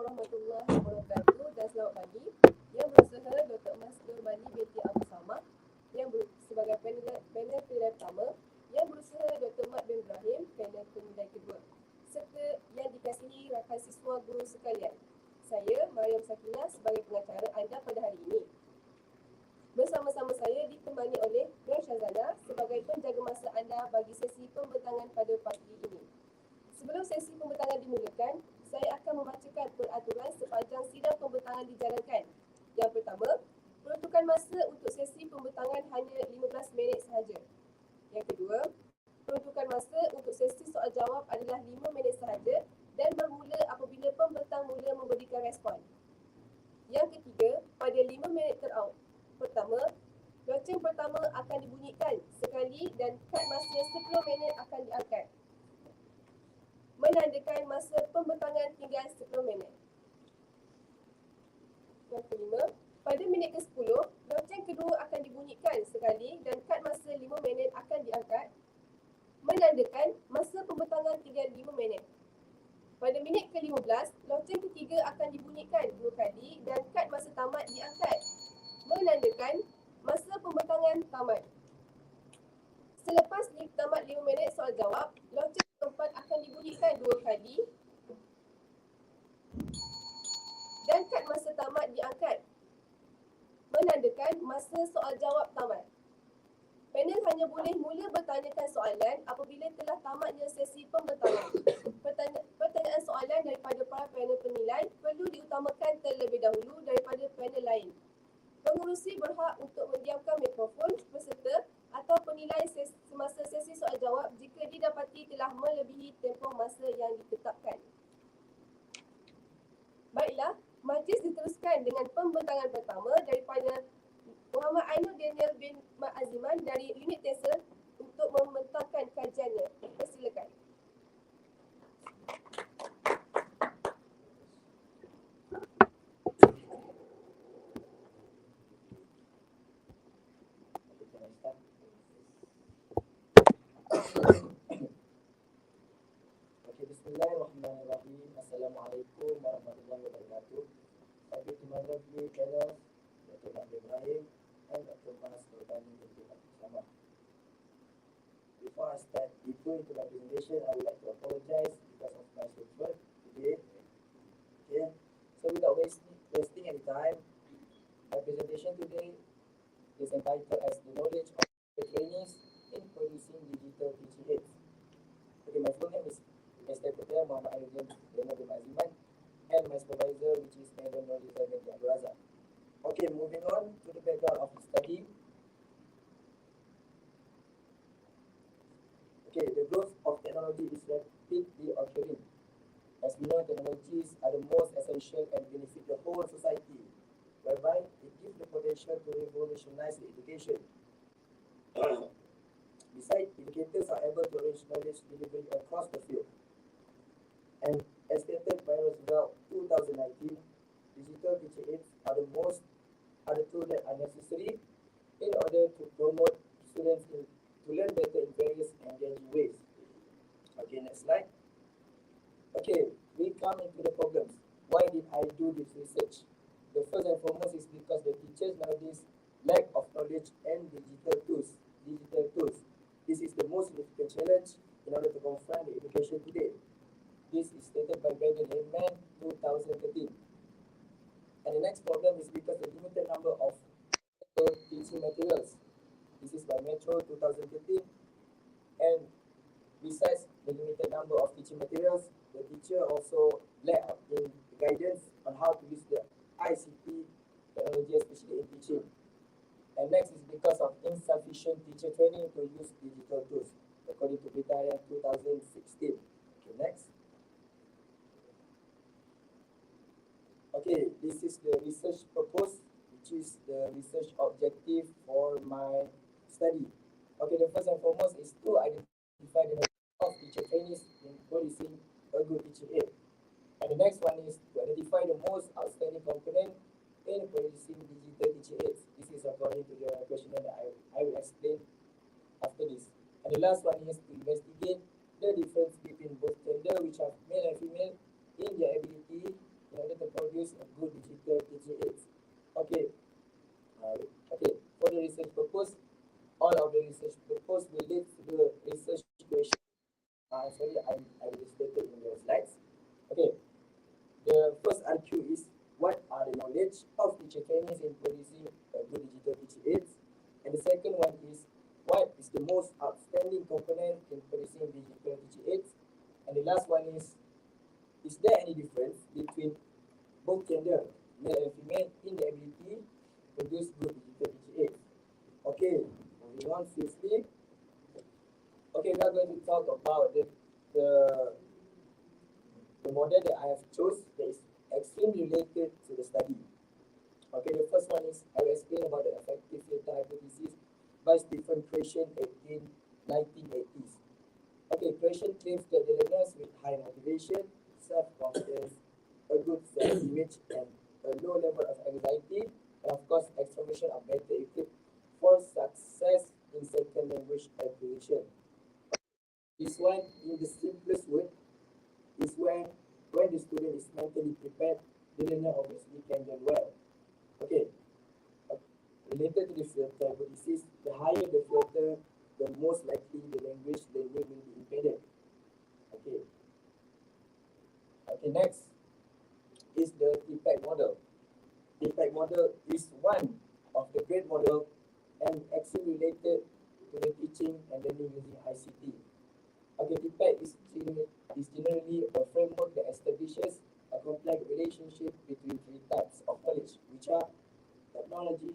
warahmatullahi wabarakatuh dan selamat pagi. Yang berusaha Dr. Mas Nurbani binti Abu Samah sebagai panel penilai pertama. Yang berusaha Dr. Mat bin Ibrahim panel penilai kedua. Serta yang dikasihi rakan siswa guru sekalian. Saya Mariam Sakinah sebagai pengacara anda pada hari ini. Bersama-sama saya ditemani oleh Nur Syazana sebagai penjaga masa anda bagi sesi pembentangan pada pagi ini. Sebelum sesi pembentangan dimulakan, saya akan membacakan peraturan sepanjang sidang pembentangan dijalankan. Yang pertama, peruntukan masa untuk sesi pembentangan hanya 15 minit sahaja. Yang kedua, peruntukan masa untuk sesi soal jawab adalah 5 minit sahaja dan bermula apabila pembentang mula memberikan respon. Yang ketiga, pada 5 minit pertama, loceng pertama akan dibunyikan sekali dan kad masa 10 minit akan diangkat, menandakan masa pembentangan tinggal 10 minit. Yang kelima, pada minit ke-10, loceng kedua akan dibunyikan sekali dan kad masa 5 minit akan diangkat, menandakan masa pembentangan tinggal 5 minit. Pada minit ke-15, loceng ketiga akan dibunyikan 2 kali dan kad masa tamat diangkat, menandakan masa pembentangan tamat. Selepas tamat 5 minit soal jawab, loceng keempat akan dibunyikan 2 kali dan kad masa tamat diangkat, menandakan masa soal jawab tamat. Panel hanya boleh mula bertanyakan soalan apabila telah tamatnya sesi pembentangan. Pertanyaan soalan daripada para panel penilai perlu diutamakan terlebih dahulu daripada panel lain. Pengurusi berhak untuk mendiamkan mikrofon peserta atau penilai semasa sesi soal jawab jika didapati telah melebihi tempoh masa yang ditetapkan. Baiklah, majlis diteruskan dengan pembentangan pertama daripada Muhammad Ainul Daniel bin Mak Aziman dari unit TESA untuk membentangkan kajiannya. Persilakan. Bismillahirrahmanirrahim. Assalamualaikum warahmatullahi wabarakatuh. Happy to my lovely fellows, Dr. Mat bin Ibrahim and Dr. Mas Nurbani binti Abu Samah. Before I start deeper into my presentation, I would like to apologize because of my schedule today. Okay, so without wasting any time, my presentation today is entitled as the knowledge of the trainees in producing digital teaching aids. Okay, my full name is Mr. Ketua Muhammad Ainul Daniel bin Aziman and my supervisor, which is Madam Nolita binti Abdul Razak. Okay, moving on to the background of the study. Okay, the growth of technology is rapidly occurring. As we know, technologies are the most essential and benefit the whole society, whereby it gives the potential to revolutionize the education. Besides, educators are able to arrange knowledge delivery across the field. And as stated by Roosevelt 2019, digital teaching aids are the tools that are necessary in order to promote students to learn better in various engaging ways. Okay, next slide. Okay, we come into the problems. Why did I do this research? The first and foremost is because the teachers nowadays lack of knowledge and digital tools. This is the most significant challenge in order to confront the education today. This is stated by Bagan Heyman 2013. And the next problem is because the limited number of teaching materials. This is by Metro 2013. And besides the limited number of teaching materials, the teacher also lack in guidance on how to use the ICT technology, especially in teaching. And next is because of insufficient teacher training to use digital tools, according to Britarian 2016. Okay, next. Okay, this is the research purpose, which is the research objective for my study. Okay, the first and foremost is to identify the number of teacher trainees in producing a good teaching aid. And the next one is to identify the most outstanding component in producing digital teaching aids. This is according to the questionnaire that I will explain after this. And the last one is to investigate the difference between both gender, which are male and female, in their ability in order to research purpose. All of the research purpose will lead to the research question. Sorry, I stated in the slides. Okay, the first RQ is what are the knowledge of teacher trainees in producing a good digital teaching aids, and the second one is what is the most outstanding component in producing digital teaching aids, and the last one is there any difference between both gender, male and female, in the ability to produce good digital teaching aids? Okay, moving on swiftly. Okay, we are going to talk about the model that I have chose that is extremely related to the study. Okay, the first one is I will explain about the effective filter hypothesis by Stephen Creation in 1980s. Okay, Creation claims that the learners with high motivation, self-confidence, a good self-image, and a low level of anxiety, and of course extroversion, are better equipped for success in second language acquisition. This one, in the simplest word, is when the student is mentally prepared, the learner obviously can learn well. Okay, related to the filter hypothesis, the higher the filter, the most likely the language learning will be impeded. Okay. Okay, next is the TPAC model. TPAC model is one of the great model and actually related to the teaching and learning using ICT. Okay, TPAC is generally a framework that establishes a complex relationship between three types of knowledge, which are technology,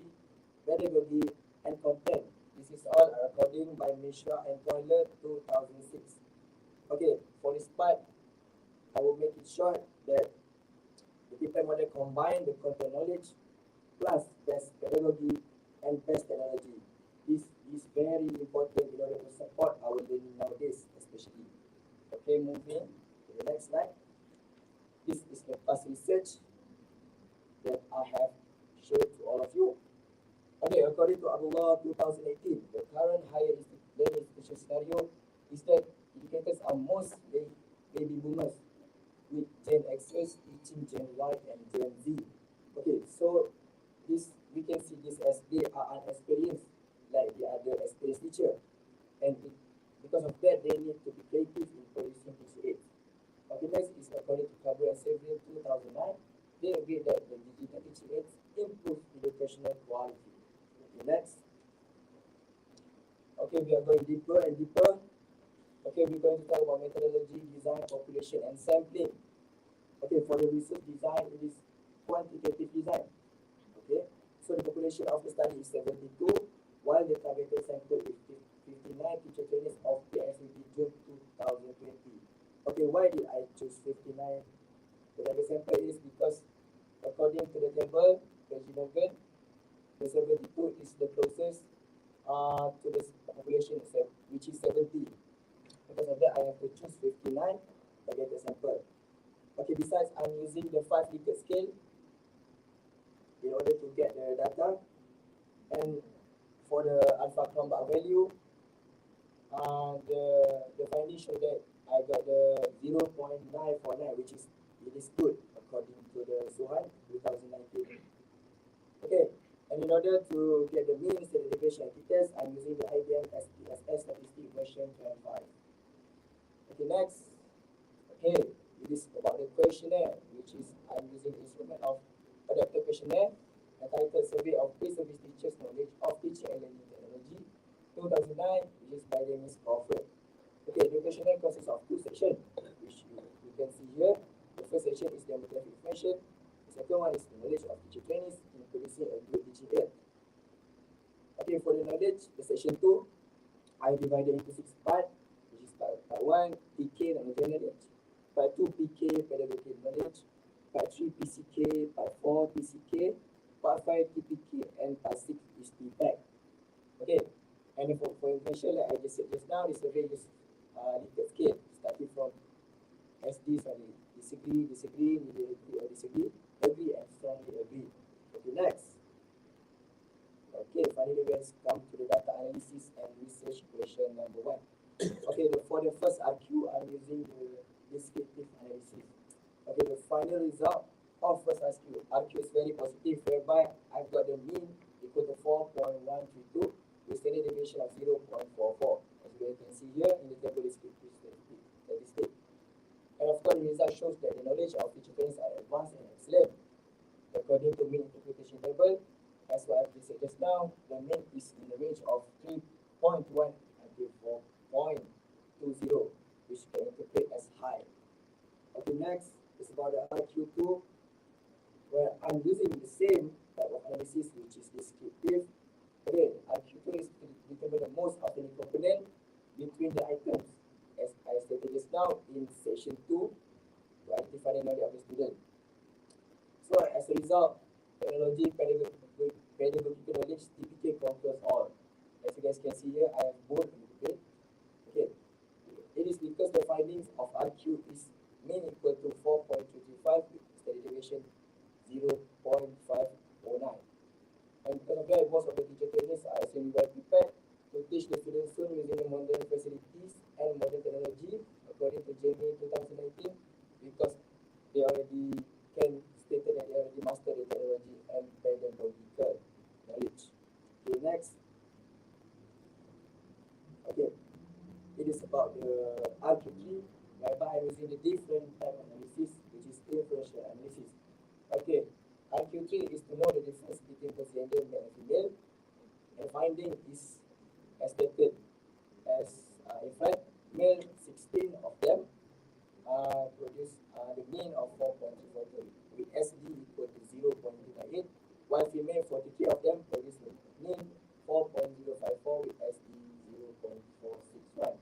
pedagogy, and content. This is all according by Mishra and Toiler 2006. Okay, for this part, I will make it short that the TPAC model combine the content knowledge plus best pedagogy and best technology. This is very important in order to support our learning nowadays, especially. Okay, moving to the next slide. This is the past research that I have showed to all of you. Okay, according to Abdullah 2018, the current higher learning institution scenario is that educators are mostly baby boomers, with Gen Xers teaching Gen Y and Gen Z. Okay, so this we can see this as they are unexperienced like the other experienced teacher, and because of that they need to be creative in producing teaching aids. Okay, next is according to Cabral and Severin 2009, they agree that the digital teaching aids improve educational quality. Okay, next. Okay, we are going deeper and deeper. Okay, we're going to talk about methodology, design, population, and sampling. Okay, for the research design, it is quantitative design. Okay, so the population of the study is 72, while the targeted sample is 59 teacher trainees of PSAP June 2020. Okay, why did I choose 59? The target sample is because according to the table, page 11, the 72 is the closest to the population itself, which is 70. Because of that, I have to choose 59 targeted sample. Okay, besides, I'm using the 5 Likert scale in order to get the data, and for the alpha Cronbach value, the finding show that I got the 0.949, which is it is good according to the Suhan 2019. Okay, and in order to get the mean standard deviation test, I'm using the IBM SPSS statistic version 25. Okay, next. Okay, it is about the questionnaire, which is I'm using the instrument of adaptive questionnaire entitled Survey of Pre-Service Teachers' Knowledge of Teaching and Learning Technology 2009, which is by James Crawford. Okay, the questionnaire consists of 2 sections, which you can see here. The first section is demographic information. The second one is the knowledge of teacher trainees in producing a good teaching aid. Okay, for the knowledge, the section 2, I divided into 6 parts, which is part 1, PK, knowledge knowledge, part 2, PK, pedagogical knowledge, part 3, PCK, part 4, PCK, part 5, TPK, and part 6 is TPAC. Okay, and for information, like I just said just now, the survey is Likert scale, starting from SD, sorry, disagree, neither agree or disagree, agree, and strongly agree. Okay, next. Okay, finally we have come to the data analysis and research question number 1. Okay, for the first RQ, I'm using the descriptive analysis. Okay, the final result of first RQ is very positive, whereby I've got the mean equal to 4.132 as what I've said just now, the mean is in the range of 3.1 until 4.20, which can interpret as high. Okay, next is about the IQ2, where I'm using the same type of analysis, which is descriptive. Okay, IQ2 is to determine the most outstanding component between the items, as I stated just now in section 2, to identify the knowledge of the student. So as a result, technology, pedagogical knowledge, TPK conquers all. As you guys can see here, I have bold a little bit. Okay, it is because the findings of IQ is mean equal to 4.25 with standard deviation 0.509. And because of that, most of the teacher trainers are extremely well prepared to teach the students soon using the modern facilities and modern technology, according to Jamie 2019, because they already can stated that they already mastered the technology and pedagogical knowledge. Okay, next. Okay, it is about the IQ3, whereby I'm using the different type of analysis, which is inferential analysis. Okay, IQ3 is to know the difference between both gender male and female. And finding is as stated as in fact, male 16 of them produce the mean of 4.242 with SD equal to 0.298, while female 43 of them produce the mean 4.054 with SD 0.461.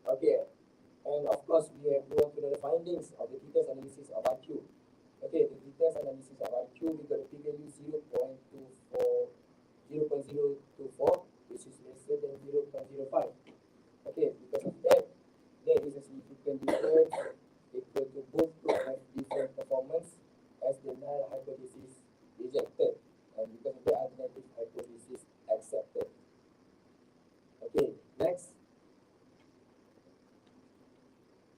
Okay, and of course we have gone to the findings of the details analysis of IQ. Okay, the details analysis of IQ, we got the p-value 0.024, which is lesser than 0.05. Okay, because of that, there is a significant difference equal to both groups have different performance as the null hypothesis rejected, and because of the alternative hypothesis accepted. Okay, next.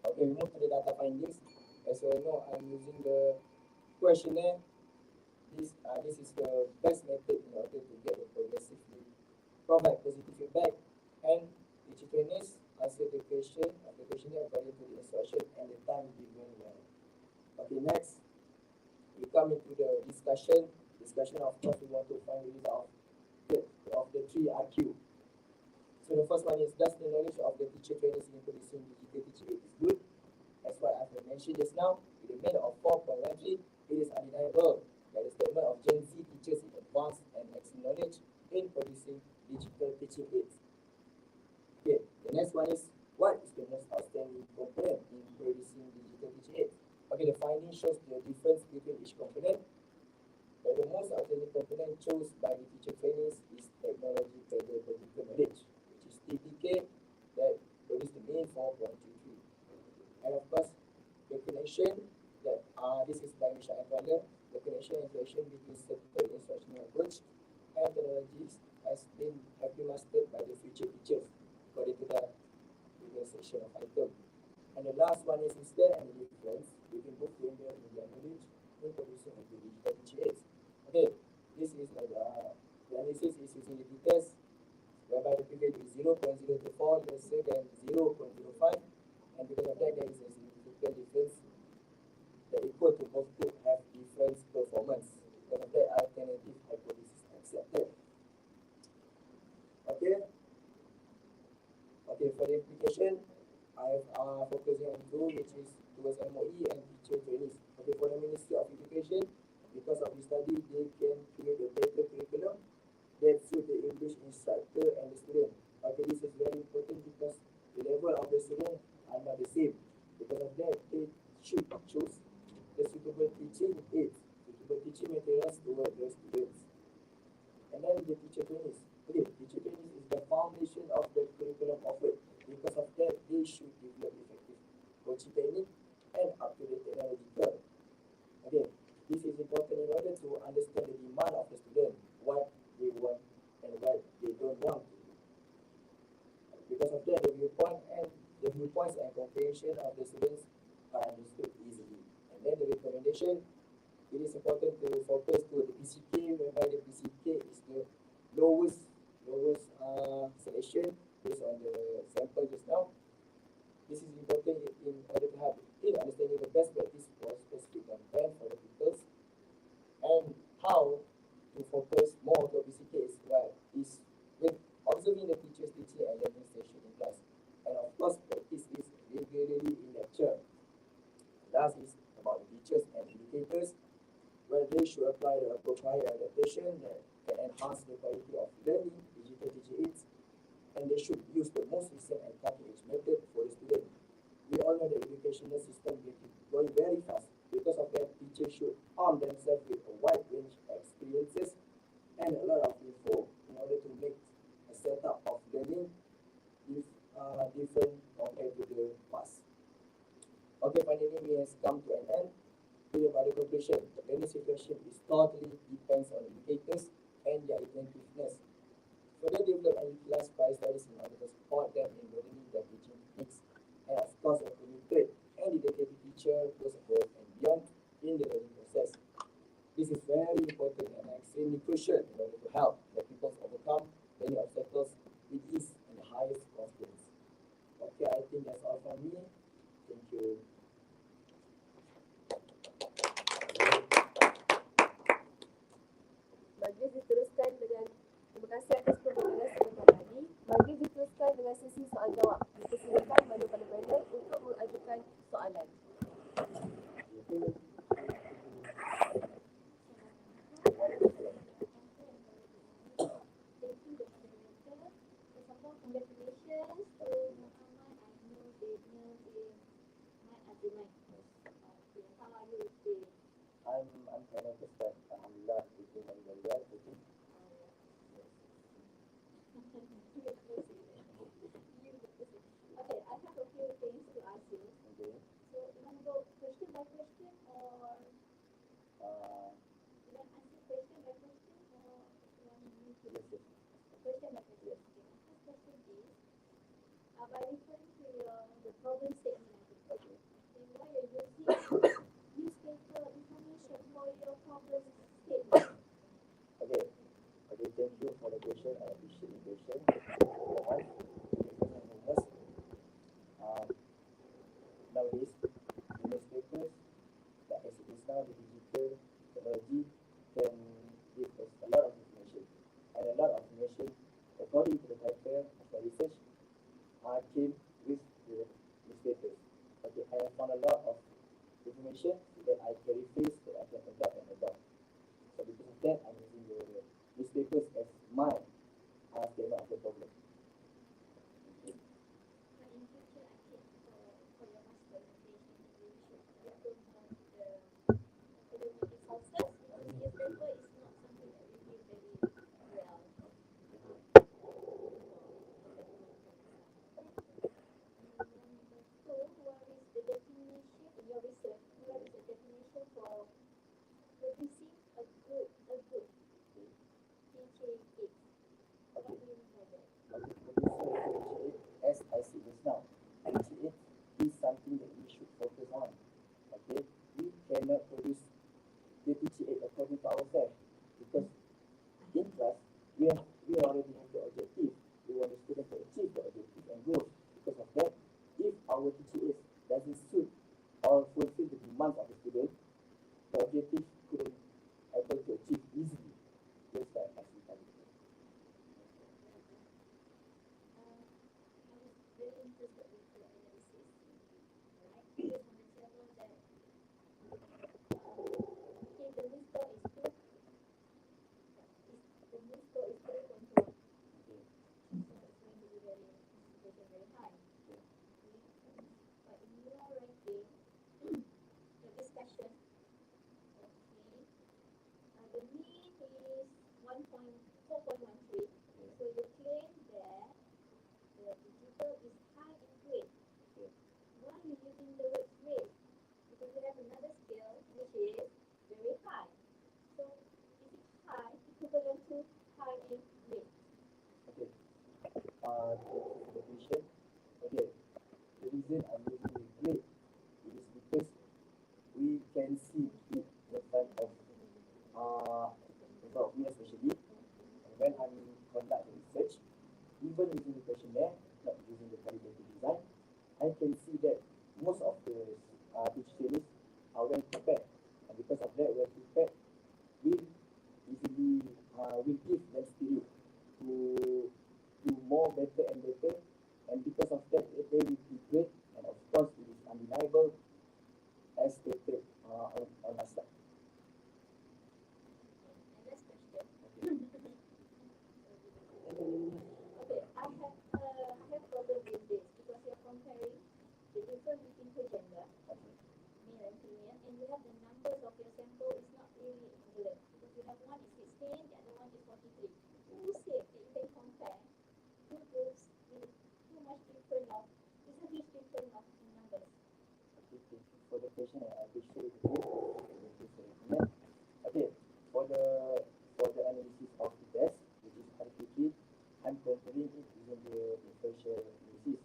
Okay, we move to the data findings. As you all know, I'm using the questionnaire. This is the best method in order to get the progressively provide positive feedback, and teacher trainers answer the question of the questionnaire according to the instruction and the time given well. Okay, next we come into the discussion. Of course, we want to find the result of the 3 IQ. So the first one is, does the knowledge of the teacher trainers in producing digital teaching aid is good? As what I have mentioned just now, with a mean of 4.13, it is undeniable that the statement of Gen Z teachers in advanced and excellent knowledge in producing digital teaching aids. Okay, the next one is, what is the most outstanding component in producing digital teaching aids? Okay, the finding shows the difference between each component. But the most outstanding component chosen by the teacher trainers is technology pedagogical knowledge, which is TPK, that produces the mean 4.23. And of course, the connection that this is by Misha and Brother, the connection and interaction between certain instructional approach and technologies have been mastered by the future teachers, according to the previous section of item. And the last one is there any difference between both gender and their knowledge in producing of the digital teaching aids? Okay, this is the analysis is using the details, whereby the p-value is 0.024 lesser than 0.05, and because of that, there is a significant difference that equal to both groups have different performance. Because of that, alternative hypothesis accepted. Okay. Okay, for the application, I have focusing on 2, which is towards MOE and teacher trainees. Okay, for the Ministry of Education, because of this study, they can create a better curriculum that suit the English instructor and the student. Okay, this is very important because the level of the student are not the same. Because of that, they should choose the suitable teaching aids, suitable teaching materials towards their students. And then the teacher trainees. Okay, teacher trainees is the foundation of the curriculum offered. Because of that, they should develop effective coaching technique and up-to-date technology curve. Okay, this is important in order to understand the demand of the student, what they want and what they don't want to do. Because of that, the viewpoints and comprehension of the students are understood easily. And then the recommendation, it is important to focus to the PCK, whereby the PCK is the lowest selection based on the sample just now. This is important in order to have understanding the best practice for specific content for the pupils and how to focus more to BCK is with observing the teacher's teaching and learning session in class. And of course, practice is regularly in lecture. Last is about the teachers and educators, where they should apply the appropriate adaptation that can enhance the quality of learning, digital teaching aids, and they should use the most recent and cutting-edge method for the student. We all know the educational system is going very fast. Because of that, teachers should arm themselves with a wide range of experiences and a lot of info in order to make a setup of learning different compared to the past. Okay, finally, we has come to an end. With about the conclusion, the learning situation is totally depends on educators and their attentiveness. Further develop and utilize prior studies in order to support them in broadening their teaching techniques. And of course, a committed and dedicated teacher goes above and beyond in the learning process. This is very important and extremely crucial in order to help the pupils overcome many obstacles with ease and the highest confidence. Okay, I think that's all from me. Thank you. Bagi diteruskan dengan terima kasih atas perhatian sebentar tadi. Bagi diteruskan dengan sesi soal jawab. Dipersilakan mana-mana panel untuk mengajukan soalan. Congratulations to Muhammad. I know the name is my Aziman. How are you today? I'm kind of just alhamdulillah within my career. Okay, I have a few things to ask you. Okay. So, you want to go question by question, or you want to answer question by question, or you want me to question by question? Okay, my first question is, by referring to the problem statement, I think. Okay. Why you're using newspaper information for your problem statement? Okay. Okay, thank you for the question. I appreciate the question. Nowadays, the newspapers, like as it is now, the digital technology can give us a lot of information. And a lot of information, according to the title of the research, came with the newspapers. Okay, I have found a lot of information that I can rephrase, that I can adapt and adopt. So because of that, I'm using the newspapers as my statement of the problem. question and I appreciate it. Thank you for your comment. Okay, for the analysis of the test, which is Tarikh, I'm comparing it using the differential analysis.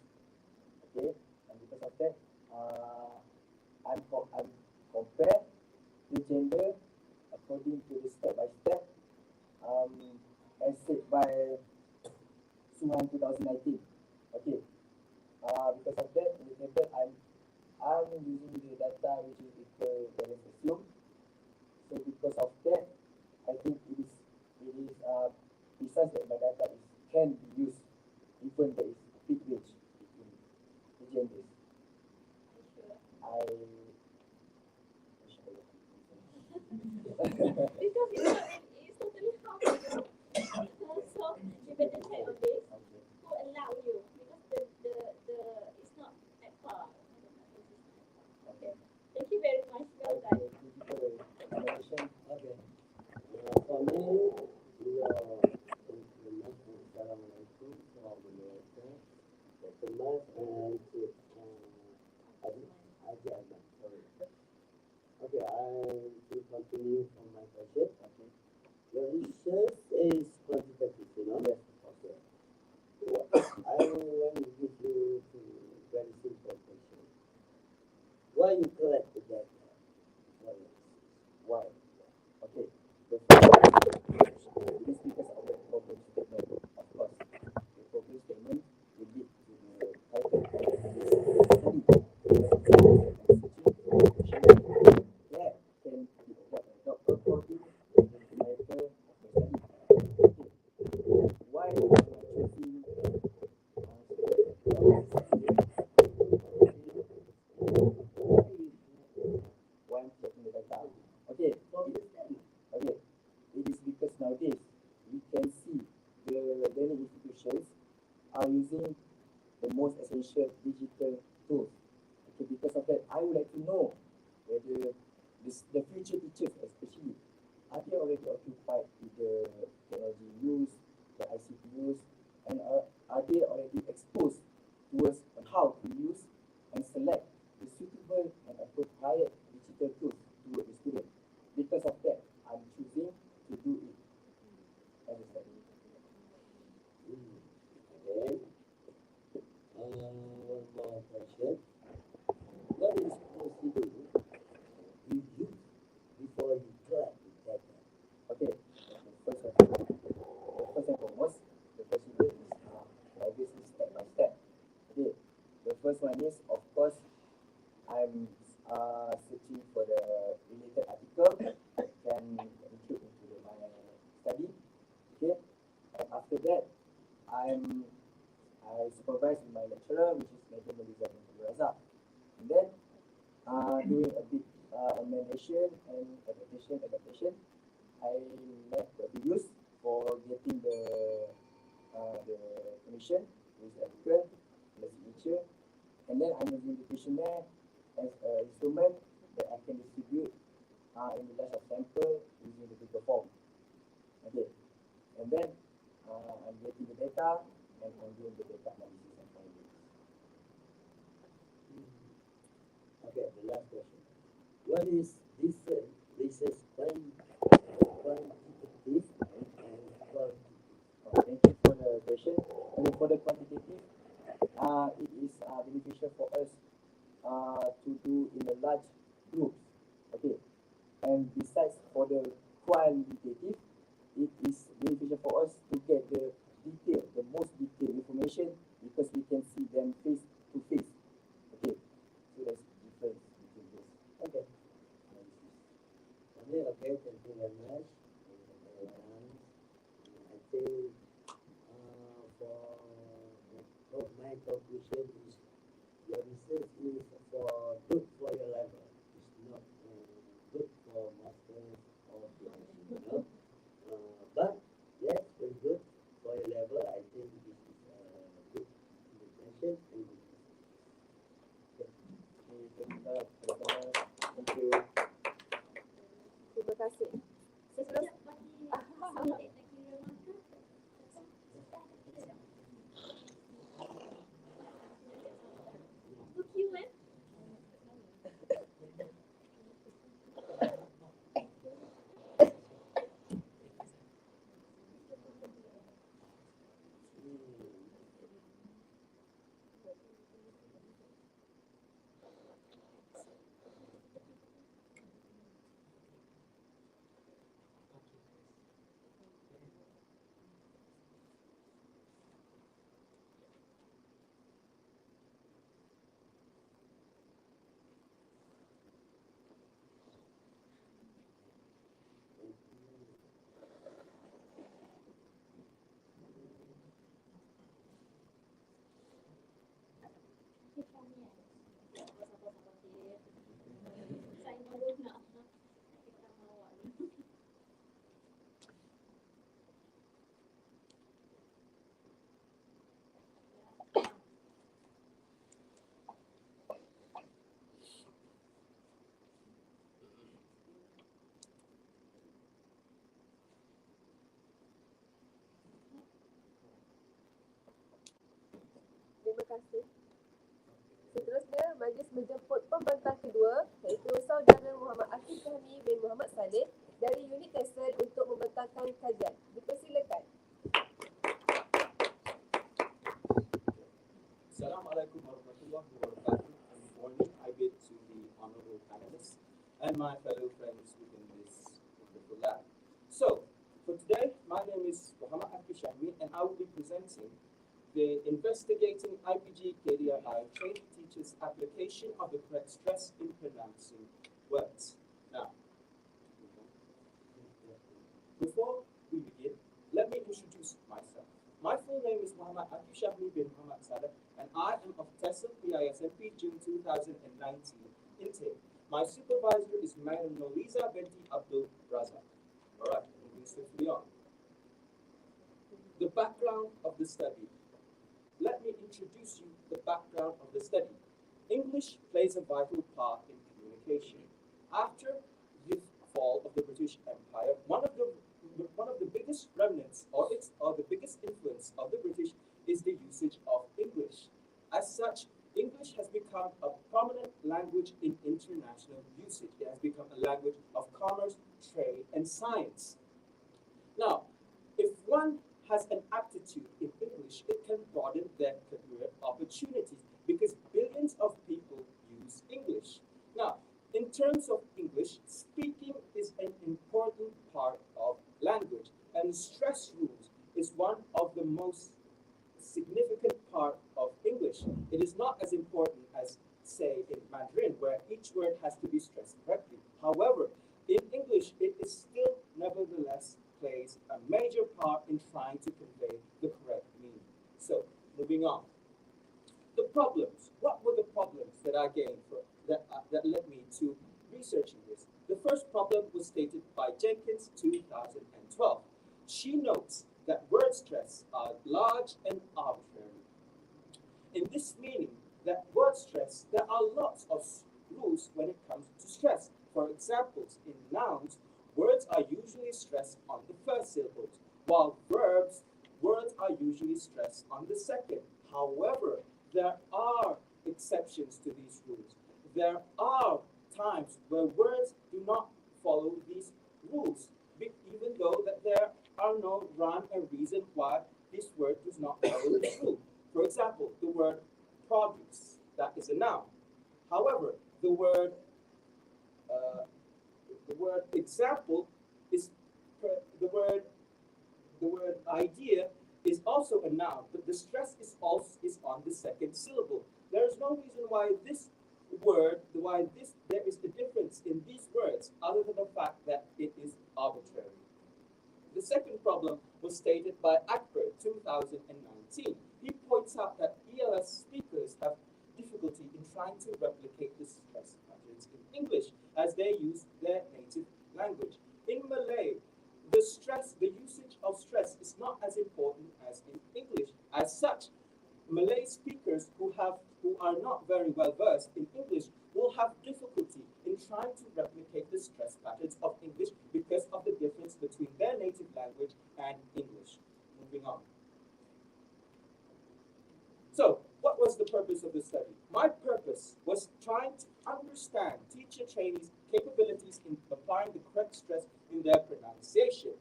Okay, and because of that, I'm compare the gender according to the step by step, as said by Suhan 2019. Okay, because of that, in the table I'm using the data which is equal balance assume. So because of that, I think it is precise that my data can be used even there is a big range between the genders. I Because it's totally half of you. So you better check on this. okay. Who allow you? Because the it's not at par. Okay. Thank you very much. Well done. Thank you for the explanation. Okay. For me, Assalamualaikum warahmatullahi wabarakatuh. Kemas and Haji Ahmad. Sorry. Okay, I will continue from my question. Okay. Your research is quantitative, you know? Yes. Okay. I want to give you a very simple question. Why you collect the data? Why? Okay. The first it is because of the problem statement, of course. The problem statement will lead to the title of this study. That can be what I talk about it in the title of the study. Okay. Why am I choosing why I'm checking the data? Okay. Okay. It is because nowadays we can see the learning institutions are using the most essential digital tools. Okay, because of that, I would like to know whether the future teachers, especially, are they already occupied with the technology use, the ICT use, and are they already exposed towards how to use and select the suitable and appropriate digital tools to the student. Because of that, I'm choosing to do it as a study. Okay. One more question. What is procedure you use before you collect the data? Okay, first and foremost, the procedure is obviously step by step. Okay, the first one is, of course, I'm searching for the related article that can include into my study. Okay, and after that, I supervise with my lecturer, which is Major Melissa Razak. And then, doing a bit amendation and adaptation, I make the reviews for getting the commission with the article, the signature, and then I'm using the questionnaire as an instrument that I can distribute in the list of sample using the paper form. Okay, and then I'm getting the data and I'm doing the data analysis and findings. Okay, the last question. What is research quantitative and qualitative? Thank you for the question. And for the quantitative, it is beneficial for us to do in a large groups. Okay, and besides for the qualitative, it is beneficial for us to get the most detailed information because we can see them face to face. Okay, so there's difference between this. Okay. Okay, thank you very much. I think for my conclusion is your research is good for your level. It's not good for masters or PhD, you know. But yes, very good for your level. I think this is good invitation and good. Thank you. Terima kasih. Sekejap bagi sedikit lagi remarka. Book you menjemput pembentang kedua iaitu saudara Muhammad Akif Fahmi bin Muhammad Saleh dari unit Tesel untuk membentangkan kajian. Dipersilakan. Assalamualaikum warahmatullahi wabarakatuh. And good morning. I bid to the honorable panelists and my fellow friends within this wonderful lab. So, for today, my name is Muhammad Akif Fahmi, and I will be presenting the Investigating IPG KDRI Trained Teachers Application of the Correct Stress in Pronouncing Words. Now, before we begin, let me introduce myself. My full name is Muhammad Akif Fahmi bin Muhammad Saleh, and I am of TESOL PISMP June 2019 intake. My supervisor is Madam Noliza Binti Abdul Razak. All right, moving swiftly on. The background of the study. Let me introduce you the background of the study. English plays a vital part in communication. After the fall of the British Empire, one of the biggest remnants or the biggest influence of the British is the usage of English. As such, English has become a prominent language in international usage. It has become a language of commerce, trade, and science. Now, if one has an aptitude in English, it can broaden their career opportunities because billions of people use English. Now, in terms of English, speaking is an important part of language, and stress rules is one of the most significant part of English. It is not as important as, say, in Mandarin, where each word has to be stressed correctly. However, in English, it is still nevertheless plays a major part in trying to convey the correct meaning. So, moving on. The problems. What were the problems that I gained that led me to researching this? The first problem was stated by Jenkins 2012. She notes that word stress are large and arbitrary. In this meaning that word stress, there are lots of rules when it comes to stress. For examples, in nouns, words are usually stressed on the first syllables, while verbs, words are usually stressed on the second. However, there are exceptions to these rules. There are times where words do not follow these rules, even though that there are no rhyme and reason why this word does not follow this rule. For example, the word produce, that is a noun. However, the word example is the word idea is also a noun, but the stress is on the second syllable. There is no reason why there is a difference in these words other than the fact that it is arbitrary. The second problem was stated by Akbar 2019. He points out that ELS speakers have difficulty in trying to replicate the stress patterns in English as they use their native language. In Malay, the usage of stress is not as important as in English. As such, Malay speakers who are not very well versed in English will have difficulty in trying to replicate the stress patterns of English because of the difference between their native language and English. Moving on. So, what was the purpose of the study? My purpose was trying to understand teacher trainees' capabilities in applying the correct stress in their pronunciation.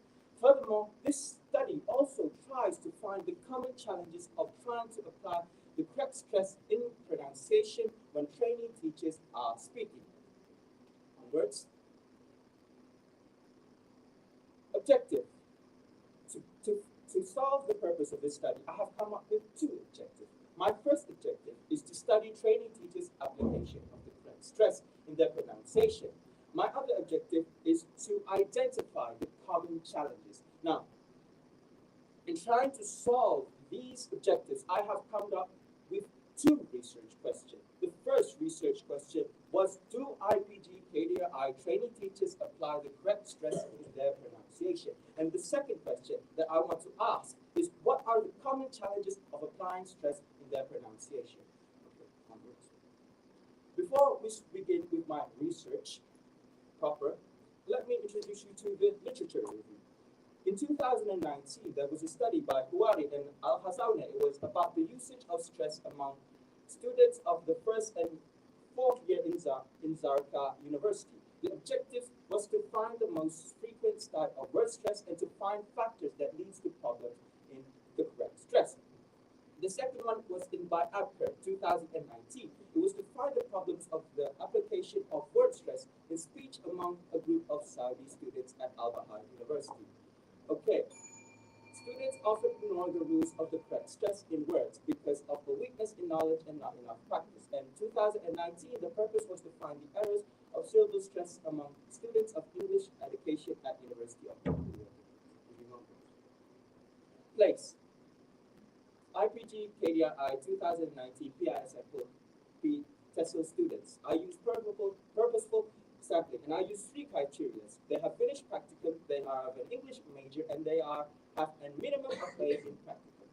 Furthermore, this study also tries to find the common challenges of trying to apply the correct stress in pronunciation when trainee teachers are speaking. Onwards. Objective. To solve the purpose of this study, I have come up with two objectives. My first objective is to study training teachers' application of the correct stress in their pronunciation. My other objective is to identify the common challenges. Now, in trying to solve these objectives, I have come up with two research questions. The first research question was, do IPG KDRI training teachers apply the correct stress in their pronunciation? And the second question that I want to ask is, what are the common challenges of applying stress in their pronunciation? Okay, onwards. Before we begin with my research proper, let me introduce you to the literature review. In 2019, there was a study by Huari and Al-Hassawne. It was about the usage of stress among students of the first and fourth year in Zarqa University. The objective was to find the most frequent style of word stress and to find factors that leads to problems in the correct stress. The second one was in by APCA 2019. It was to find the problems of the application of word stress in speech among a group of Saudi students at Al-Bahar University. Okay, students often ignore the rules of the correct stress in words because of a weakness in knowledge and not enough practice. And 2019, the purpose was to find the errors of syllable stress among students of English education at University of Place. IPG KDI 2019 P TESOL students. I use purposeful sampling, and I use three criteria. They have finished practicum, they have an English major, and they have a minimum of A in practicum.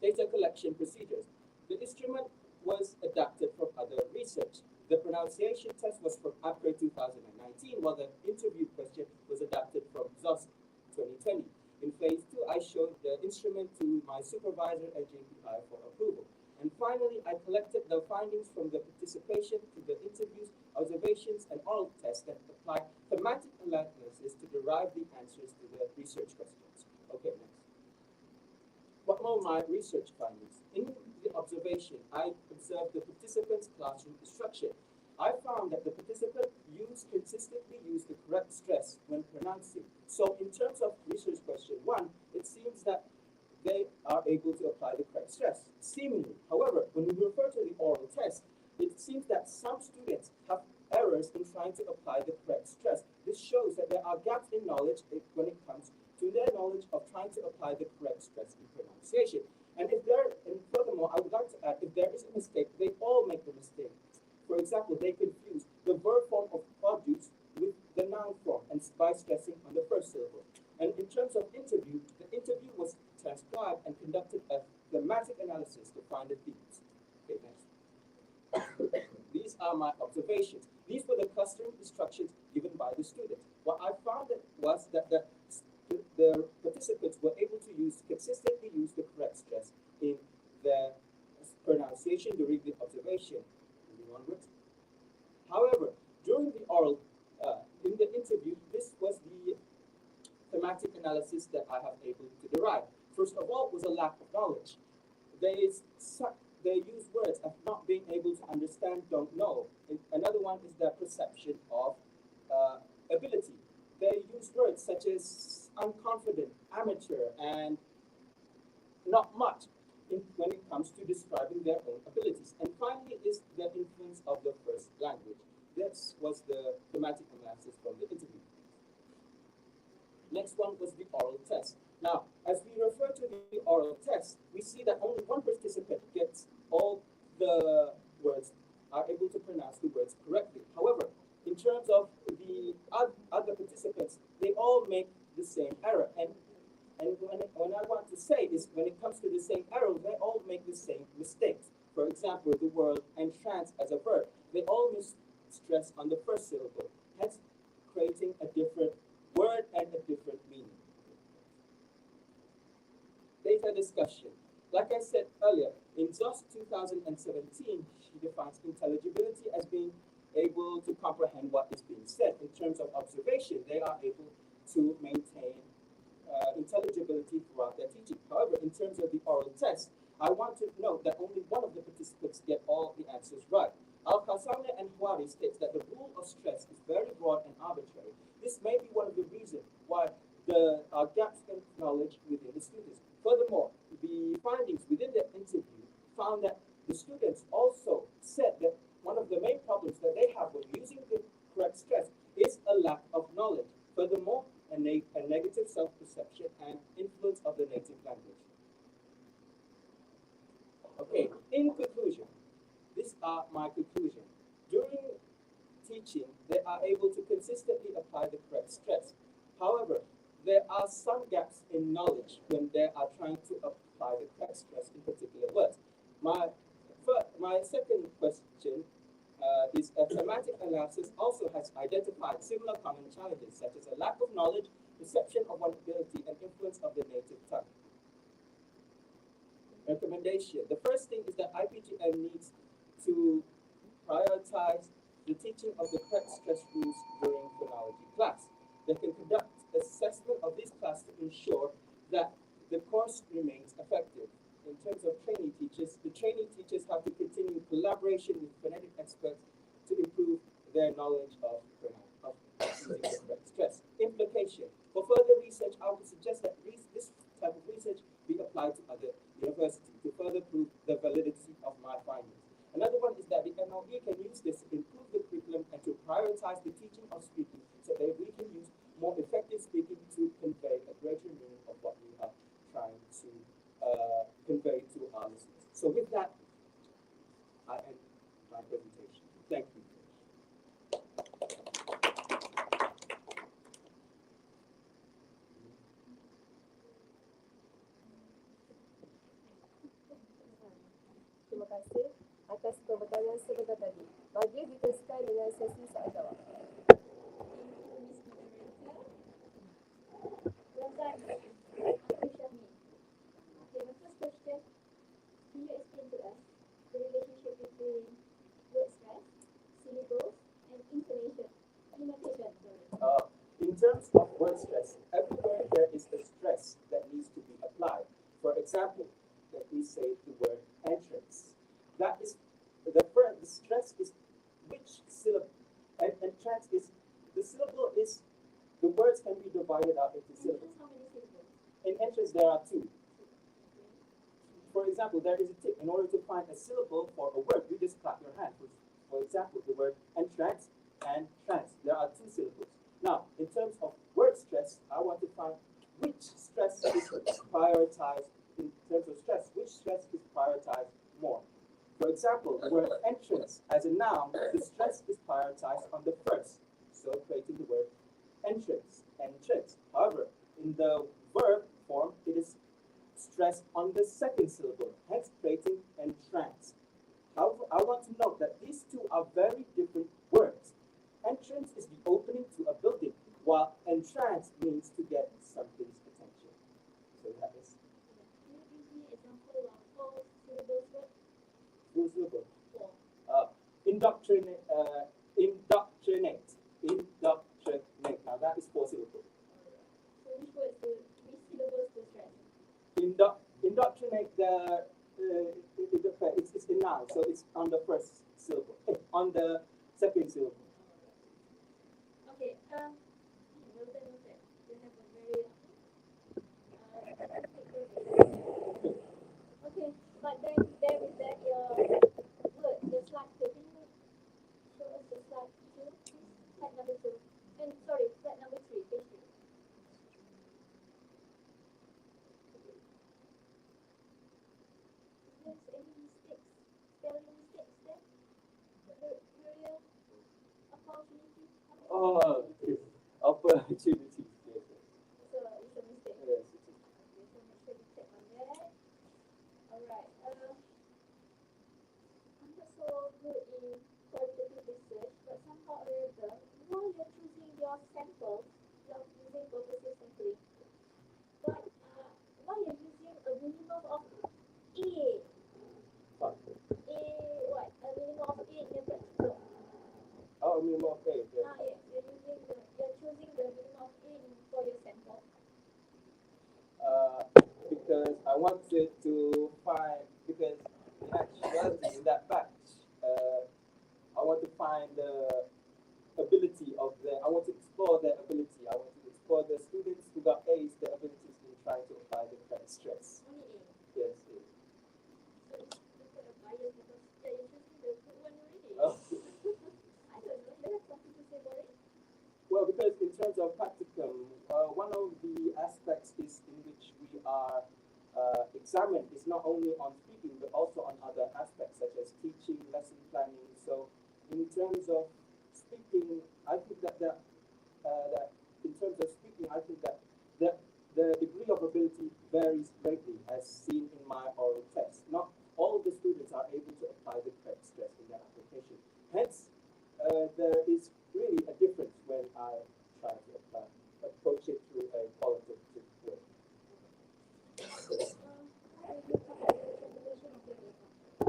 Data collection procedures. The instrument was adapted from other research. The pronunciation test was from APCA 2019, while the interview question was adapted from ZOS 2020. In phase 2, I showed the instrument to my supervisor at JPI for approval. And finally, I collected the findings from the participation to the interviews, observations, and oral tests that apply thematic analysis to derive the answers to the research questions. Okay, next. What were my research findings? In the observation, I observed the participants' classroom instruction. I found that the participant consistently used the correct stress when pronouncing. So in terms of research question 1, it seems that they are able to apply the correct stress, seemingly. However, when we refer to the oral test, it seems that some students have errors in trying to apply the correct stress. This shows that there are gaps in knowledge when it comes to their knowledge of trying to apply the correct stress in pronunciation. And furthermore, I would like to add, if there is a mistake, they all make the mistake. For example, they confuse the verb form of produce with the noun form, and by stressing on the first syllable. And in terms of interview, the interview was transcribed and conducted a thematic analysis to find the themes. Okay, next. These are my observations. These were the clustering instructions given by the students. What I found was that the participants were able to consistently use the correct stress in their pronunciation during the observation. Onwards. However, during the oral, in the interview, this was the thematic analysis that I have able to derive. First of all, was a lack of knowledge. They use words of not being able to understand, don't know. Another one is their perception of ability. They use words such as unconfident, amateur, and not much when it comes to describing their own abilities. And finally is the influence of the first language. This was the thematic analysis from the interview. Next one was the oral test. Now, as we refer to the oral test, we see that only one participant gets all the words, are able to pronounce the words correctly. However, in terms of the other participants, they all make the same error. And when I want to say is, when it comes to the same error, they all make the same mistakes. For example, the word entrance as a verb, they all miss stress on the first syllable, hence creating a different word and a different meaning. Data discussion. Like I said earlier, in ZOS 2017, she defines intelligibility as being able to comprehend what is being said. In terms of observation, they are able to maintain intelligibility throughout their teaching. However, in terms of the oral test, I want to note that only one of the participants get all the answers right. Al-Khasame and Hwari states that the rule of stress is very broad and arbitrary. This may be one of the reasons why there are gaps in knowledge within the students. Furthermore, the findings within the interview found that the students also said that one of the main problems that they have when using the correct stress is a lack of knowledge. Furthermore, a negative self-perception and influence of the native language. Okay, in conclusion, these are my conclusion. During teaching, they are able to consistently apply the correct stress. However, there are some gaps in knowledge when they are trying to apply the correct stress in particular words. My second question is a thematic analysis also has identified similar common challenges such as a lack of knowledge, perception of one's ability, and influence of the native tongue. Recommendation. The first thing is that IPGM needs to prioritize the teaching of the correct stress rules during phonology class. They can conduct assessment of this class to ensure that the course remains effective. In terms of trainee teachers, the trainee teachers have to continue collaboration with phonetic experts to improve their knowledge of using the correct stress. Implication. For further research, I would suggest that this type of research be applied to other universities to further prove the validity of my findings. Another one is that the MLE can use this to improve the curriculum and to prioritize the teaching of speaking so that we can use more effective speaking to convey a greater meaning of what we are trying to convey to our listeners. So with that, I end my presentation. Thank you. Terima kasih atas perbahagian sebentar tadi. Majlis diteruskan dengan sesi soal jawab. Well done, Aku Syahmi. Okay, my first question. Can you explain to us the relationship between word stress, syllables, and intonation? In terms of word stress, everywhere there is a stress that needs to be applied. For example, let me say the word entrance. That is the stress is which syllable, and entrance is the syllable is the words can be divided up into syllables. How many syllables? In entrance there are two. For example, there is a tip. In order to find a syllable for a word, you just clap your hand. For example, the word entrance and trance. There are two syllables. Now, in terms of word stress, I want to find which stress is prioritized in terms of stress. Which stress is prioritized more? For example, the word entrance as a noun, the stress is prioritized on the first. So creating the word entrance, entrance. However, in the verb form, it is stressed on the second syllable, hence creating entrance. However, I want to note that these two are very different words. Entrance is the opening to a building, while entrance means to get something's attention. So that is Can you give me an example of 4 syllables word? full syllable. 4. Indoctrinate, indoctrinate. Now that is 4 syllables. So which syllables to stress? Indoctrinate it's a noun, so it's on the first syllable, on the second syllable. Okay, well done. You have a very okay, but then there is that your word, the slide 2. Can you show us the slide 2, please? Slide number 2. And sorry, slide number 3, page 3. Is there any mistakes, spelling mistakes there? Real opportunity? Oh, yes. Opportunity. Yes. So it's a mistake. Yes. Okay, so make sure you check on that. Alright. I'm not so good in qualitative research, but somehow or other, while you're choosing your samples, you're using purposive sampling. But why you're using a minimum of A? What? What? A minimum of A in the practical. Oh, minimum of 8. Yes. Yes, you're choosing the minimum of A for your sample. Because I wanted to find, because in actuality, in that batch, I want to find the ability of I want to explore their ability. I want to explore the students who got A's, their abilities in trying to apply the correct stress. Only A. Yes. So it's a bias because you're choosing the good one already. Oh. I don't know. You have something to say about it? Well, because in terms of practicum, one of the aspects is in which we are examined is not only on speaking but also on other aspects such as teaching, lesson planning. So, in terms of speaking, I think that in terms of speaking, I think that the degree of ability varies greatly, as seen in my oral test. Not all the students are able to apply the correct stress in their application. Hence, there is really a difference when I try to approach it through a qualitative way.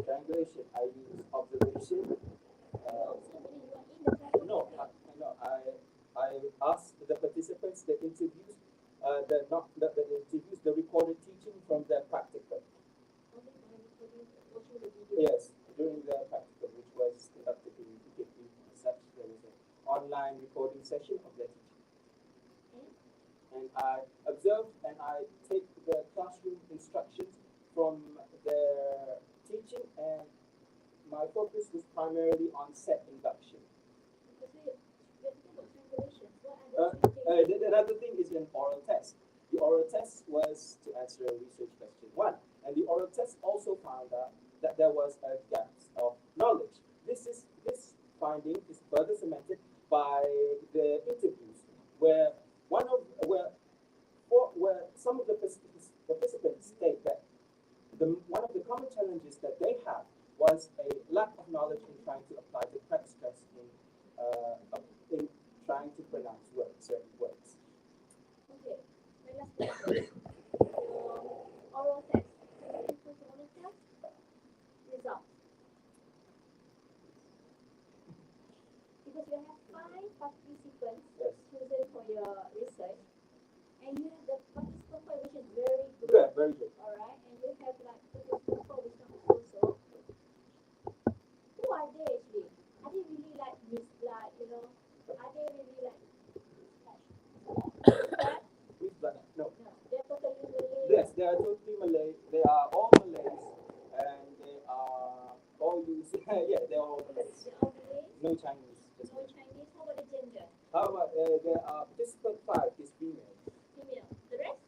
Triangulation, I use observation. to use the recorded teaching from their practical. Only by watching the video. Yes, during the practical, which was conducted in PKP, as such, there was an online recording session of their teaching. And I observe and I take the classroom instructions from their teaching, and my focus was primarily on set induction. Another thing is an oral test. The oral test was to answer research question 1, and the oral test also found out that there was a gap of knowledge. This finding is further cemented by the interviews, where some of the participants state that one of the common challenges that they have was a lack of knowledge in trying to apply the correct stress in trying to pronounce certain words. Okay, my last question. Oral test. Oral test results. Because you have 5 participants chosen for your research, and you have the participant point which is very good. Good, very good. Alright, and you have like participant point which is not so. Who are they actually? Are they really like this, like, you know? Are they really like No. They're totally Malay. Yes, they are totally Malay. They are all Malays, and they are all used. Yeah, they are all Malays. They're all Malays. No Chinese. Just No Chinese. How about the gender? How about there are participant 5 is female. Female. The rest?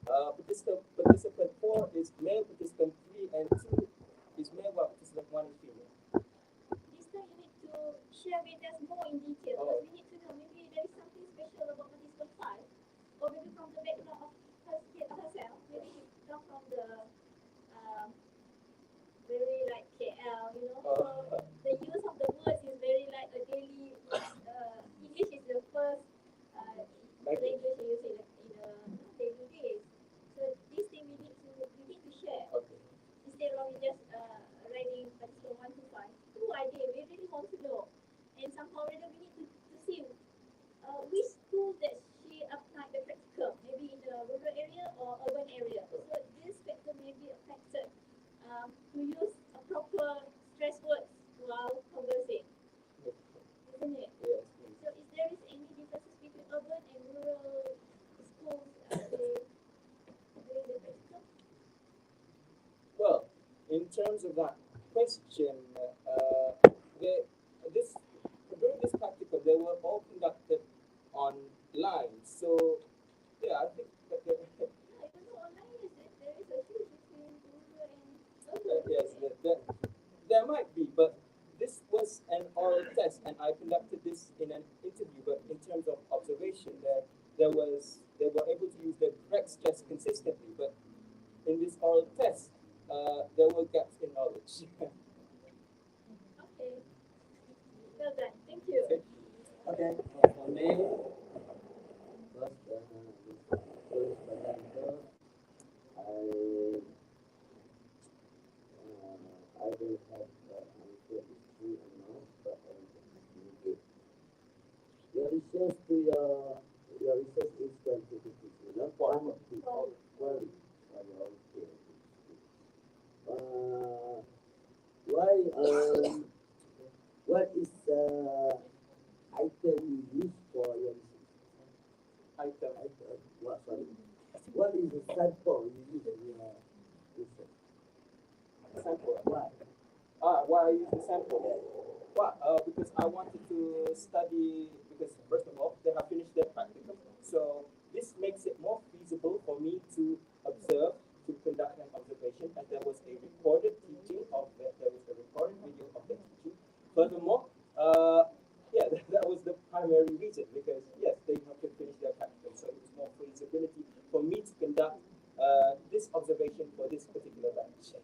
Participant 4 is male. Participant 3 and 2 is male, while participant 1 is female. This time you need to share with us more in detail, because we need to know maybe there is something special about participant 5, or maybe from the background of herself. Maybe she come from the very like KL, you know. So the use of the words is very like a daily. English is the first language you use in a daily days. So this thing we need to share. Okay. Instead of just writing participant 1 to 5. Who are they? We really want to know. And somehow we need to see which school that she applied the practical, maybe in the rural area or urban area. So this factor may be affected to use a proper stress words while conversing. Isn't it? Yes. So is there any differences between urban and rural schools during the practical? Well, in terms of that question, during this practical, they were all conducted online. So, yeah, I think that Yeah, even though online there is a huge between rural and urban. yes, there might be, but this was an oral test, and I conducted this in an interview. But in terms of observation, they were able to use the correct stress consistently. But in this oral test, there were gaps in knowledge. Okay. Well done. Thank you. Okay, for me, first presenter, I will have answer is true or not, but I will communicate. Your research is scientific, you know, quality. What is item you use for your research? What is the sample you use in your research? Sample. Why? Why I use the sample? Well, because I wanted to study, because first of all, they have finished their practicum. So this makes it more feasible for me to observe, to conduct an observation, and there was a recorded teaching there was a recorded video of the teaching. Furthermore, that was the primary reason, because yes, they have to finish their practicum, so it was more feasibility for me to conduct this observation for this particular batch.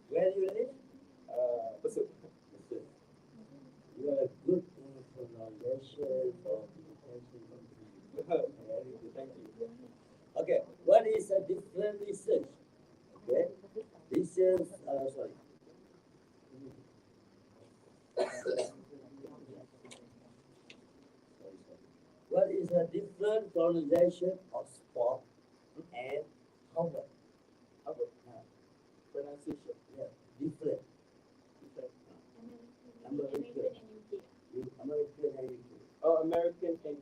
Where you live? Pasuk. You are a good pronunciation of education. Very good, thank you. Okay, what is a different research? Okay, research, sorry. What is a different pronunciation of sport and Harvard? Harvard. Pronunciation. Yeah, different. Different. American and UK. American and UK. Oh, American and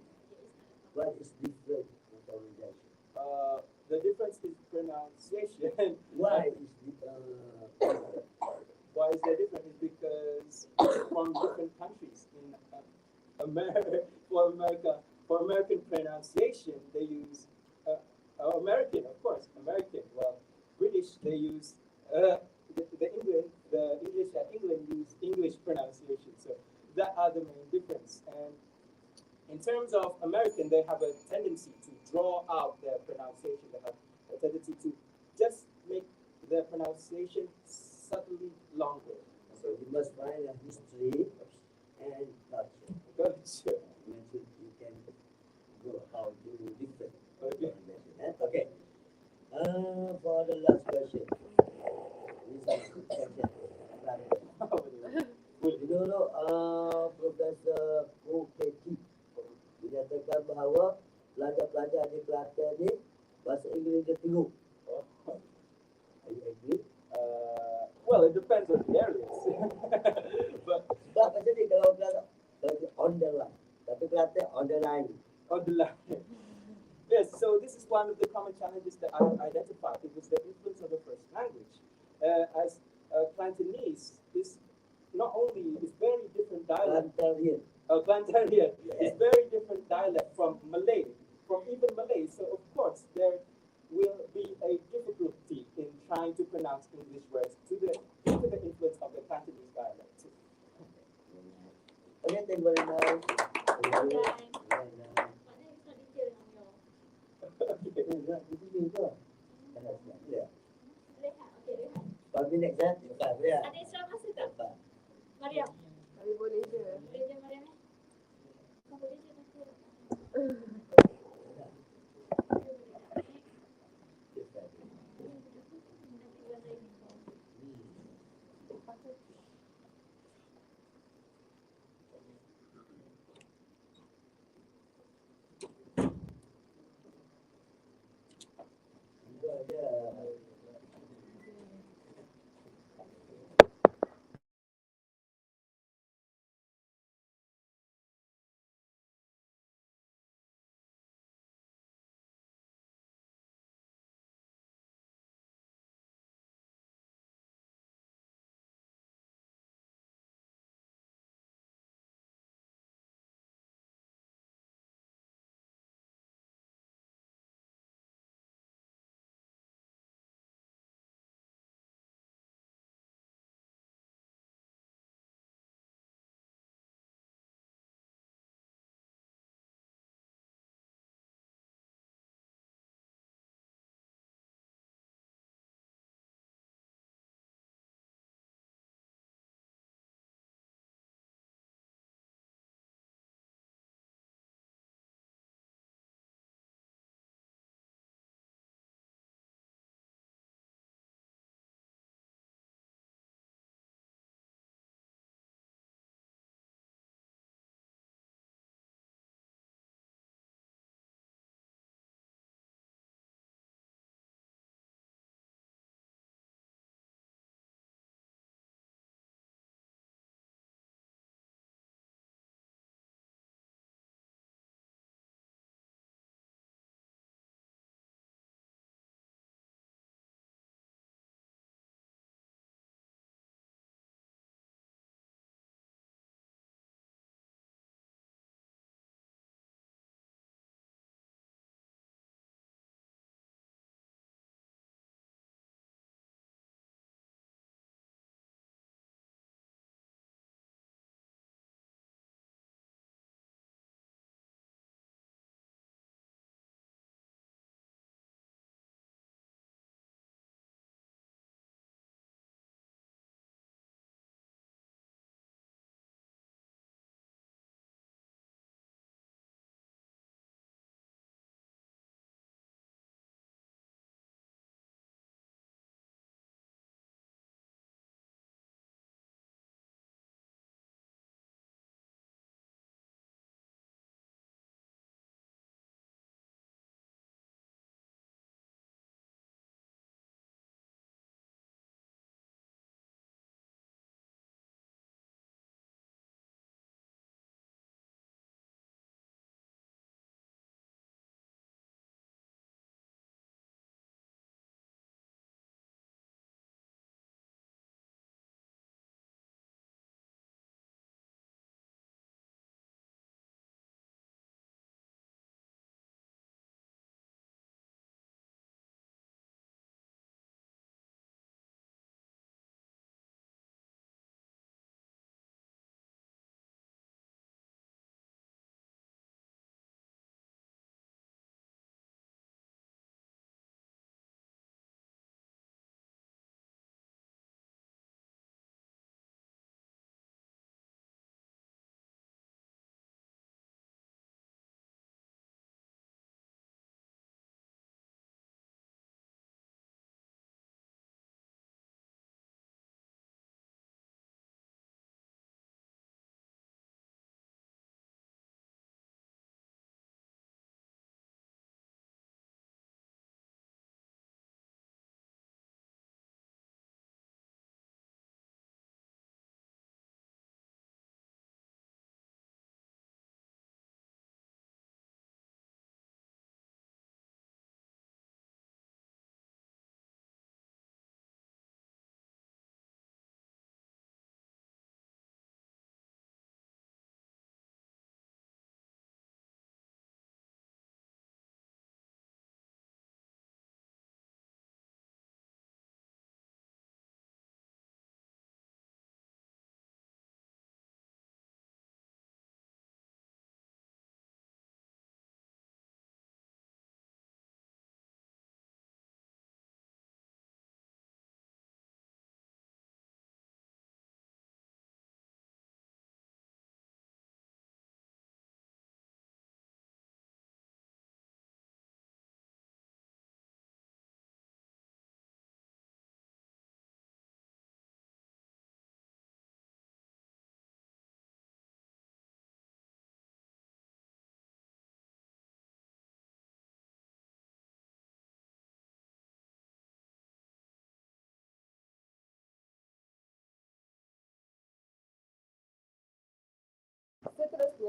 What is different pronunciation? the difference is pronunciation. Why is Why is there different? Is because from different countries in America. For American pronunciation, they use American, of course, American. Well, British they use the English at England use English pronunciation. So that are the main difference. And in terms of American, they have a tendency to draw out their pronunciation. They have a tendency to just make their pronunciation subtly longer. so you must find a history and culture. Gotcha. Mention you can go how to different Okay. pronunciation. Okay. For the last question. This is question. Dulu Profesor Muketi menyatakan bahawa pelajar-pelajar di Kelantan ni bahasa Inggeris dia teruk. Are you agree? Well, it depends on the areas. But Sebab macam ni kalau Kelantan on the line. Tapi Kelantan on the line. on the line. Yes, so this is one of the common challenges that I identified. It was the influence of the first language. As Cantonese is not only is very different dialect. Kelantarian. Klantarian Yeah. is very different dialect from Malay, from even Malay. So of course there will be a difficulty in trying to pronounce English words due to the influence of the Cantonese dialect. Okay, thank you very much. Maknanya kita detail dengan you. Okay. Rehat, okey rehat. 5 minutes ya. Ya. Ada extra masa tak? Mariam, Tapi boleh je. boleh je Mariam eh? Kau boleh je nanti.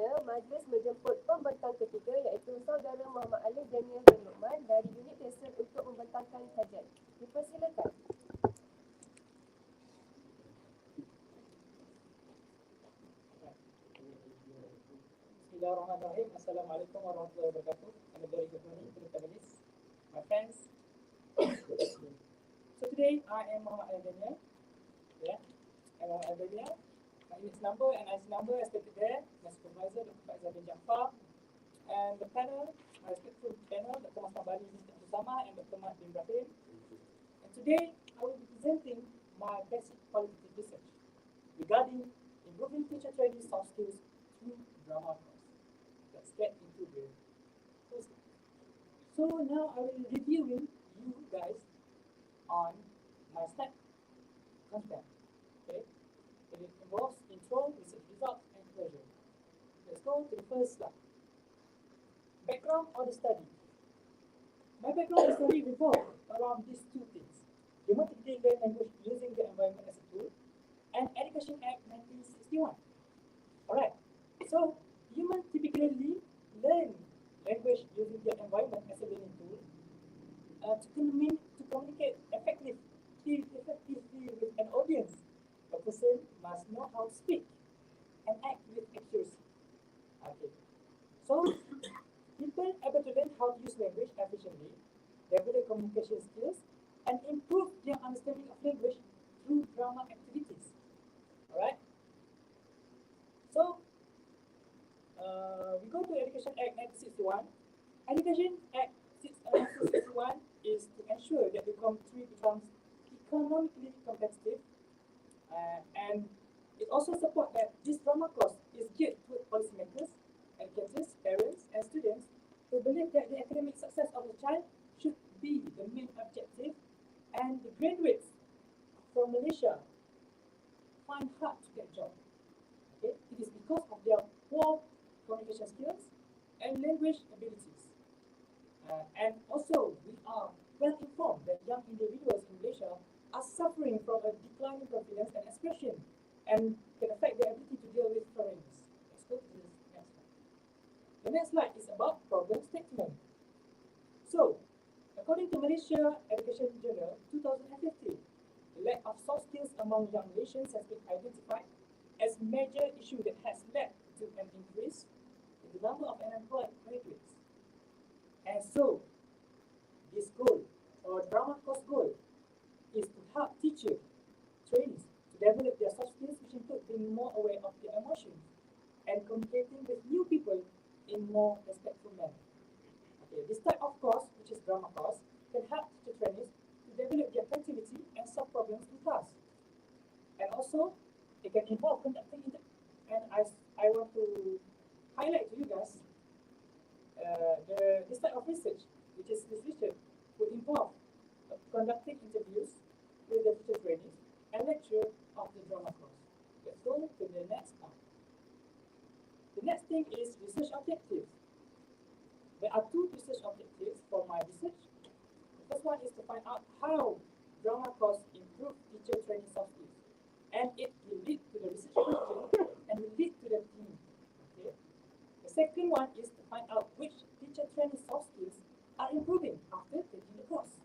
Seterusnya, majlis menjemput pembentang ketiga iaitu Saudara Muhammad Alif Daniel bin Luqman dari unit TESOL untuk membentangkan kajian. Dipersilakan. Bismillahirrahmanirrahim. Assalamualaikum warahmatullahi wabarakatuh. And a very good morning to the panelists, my friends. So today I am Muhammad Al-Daniel. Yeah, I'm Muhammad Al-Daniel. My unit's number and IC number is stated there. My supervisor, Dr. Faizal bin Jaafar. And the panel, my respectful panel, Dr. Masa Bersama and Dr. Mat bin Ibrahim. And today I will be presenting my basic qualitative research regarding improving teacher training soft skills through drama course. Let's get into the first one. So now I will be reviewing you guys on my SNAP content. Okay, it involves intro, research results, and closure. Let's go to the first slide. Background of the study. My background of the study revolves around these two things: human typically learn language using the environment as a tool, and Education Act 1961. Alright, so humans typically learn language using the environment as a learning tool to communicate effectively with an audience. A person must know how to speak and act with accuracy. Okay, so people able to learn how to use language efficiently, develop communication skills, and improve their understanding of language through drama activities. Alright, so we go to Education Act 1961. Education Act 1961 is to ensure that the country becomes economically competitive, and it also supports that this drama course is geared to policymakers, educators, parents, and students who believe that the academic success of the child should be the main objective, and the graduates from Malaysia find hard to get jobs. Okay? It is because of their poor communication skills and language abilities. And also, we are well informed that young individuals in Malaysia are suffering from a declining confidence and expression, and can affect their ability to deal with foreigners. Let's go to the next slide. The next slide is about problem statement. So, according to Malaysia Education Journal 2015, the lack of soft skills among young Malaysians has been identified as a major issue that has led to an increase in the number of unemployed graduates. And so, this goal, or drama course goal, is to help teachers, trainees, to develop their soft skills, which include being more aware of their emotions and communicating with new people in more respectful manner. Okay, this type of course, which is drama course, can help teacher trainees to develop their creativity and solve problems in class. And also, it can involve conducting and I want to highlight to you guys this type of research, which is this research would involve conducting interviews with the teacher trainees and lecture of the drama course. Let's go to the next part. The next thing is research objectives. There are two research objectives for my research. The first one is to find out how drama course improve teacher training soft skills, and it will lead to the research question and will lead to the theme. Okay. The second one is to find out which teacher training soft skills are improving after taking the course,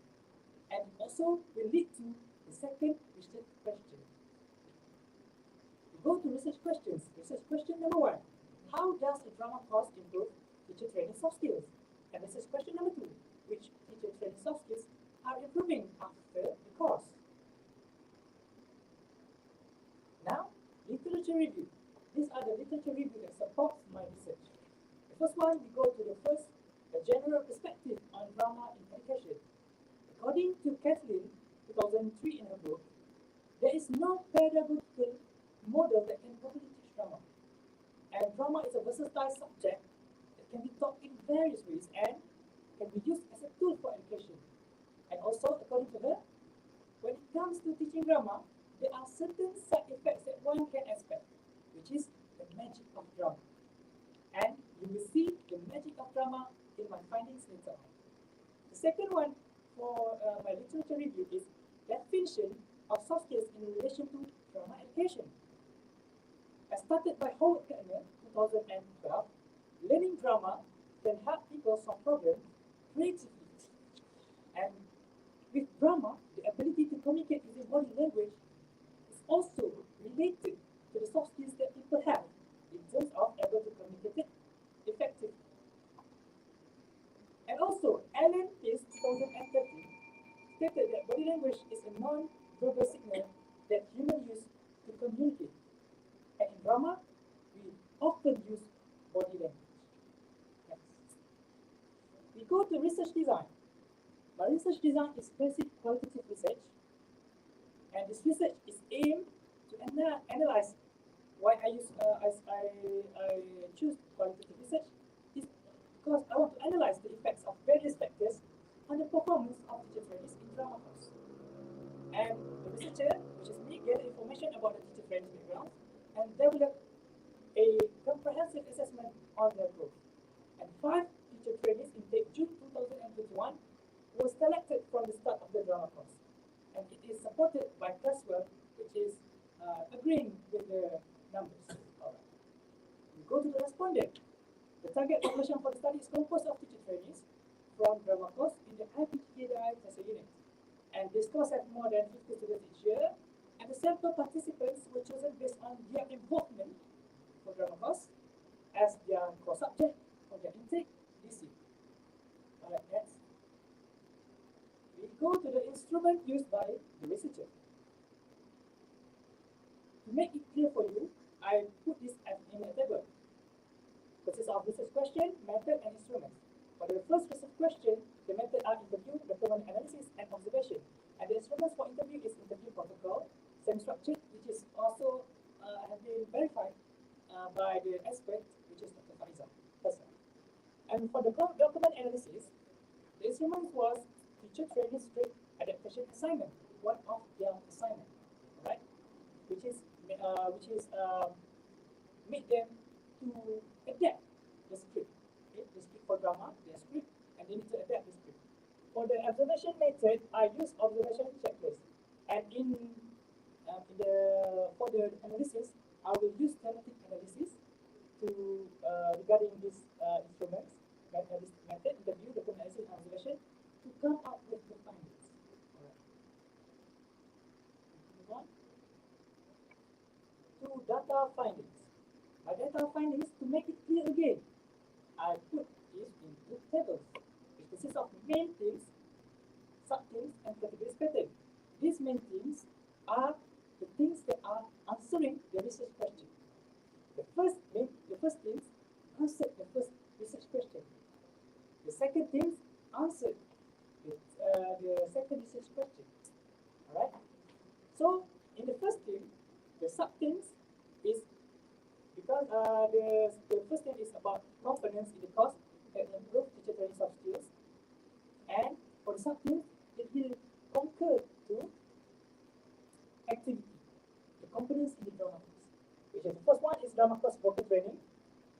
and also will lead to the second research question. We go to research questions. Research question number one: how does a drama course improve teacher training soft skills? And research question number two: which teacher training soft skills are improving after the course? Now, literature review. These are the literature review that supports my research. The first one, we go to the first, a general perspective on drama in education. According to Kathleen, 2003 in her book, there is no pedagogical model that can properly teach drama. And drama is a versatile subject that can be taught in various ways and can be used as a tool for education. And also, according to her, when it comes to teaching drama, there are certain side effects that one can expect, which is the magic of drama. And you will see the magic of drama in my findings later on. The second one for my literature review is definition of soft skills in relation to drama education. As started by Howard Gardner, who 2012, learning drama can help people solve problems creatively. And with drama, the ability to communicate using body language is also related to the soft skills that people have in terms of able to communicate it effectively. And also, Allen Pease 2013 stated that body language is a non-verbal signal that humans use to communicate. And in drama, we often use body language. Next. We go to research design. Now, research design is basic qualitative research, and this research is aimed to analyze. Why I choose qualitative research is because I want to analyze the effects of various factors on the performance of teacher trainees in drama course. And the researcher, which is me, gather information about the teacher trainees' background and develop a comprehensive assessment on their growth. And 5 teacher trainees in June 2021 were selected from the start of the drama course. And it is supported by Creswell, which is agreeing with the numbers. All right. We go to the respondent. The target population for the study is composed of teacher trainees from drama course in the IPTKI Tessa unit. And this course has more than 50 students each year. And the sample participants were chosen based on their involvement for drama course as their core subject for their intake this year. All right, next. We go to the instrument used by the researcher. To make it clear for you, I put this in a table. Consists of research question, method, and instruments. For the first research question, the method are interview, document analysis, and observation. And the instruments for interview is interview protocol, semi-structured, which is also has been verified by the expert, which is Dr. Faiza. And for the document analysis, the instrument was teacher training script adaptation assignment, one of their assignment, right? Which is make them to adapt the script. Okay? The script for drama, their script, and they need to adapt the script. For the observation method, I use observation checklist, and for the analysis, I will use thematic analysis to regarding these instruments, this method, interview, document analysis, and observation, to come up with the findings. All right. Move on to data findings. My data findings, to make it clear again, I put this into tables, which consists of main themes, sub-themes, and categories pattern. These main themes are the things that are answering the research question. The first themes answered the first research question. The second themes answered the second research question. All right. So in the first theme, the sub-themes is because the first theme is about components in the course that improve teacher training soft skills, and for the sub-themes, it will concur to activity, the components in the drama course, which is the first one is drama course vocal training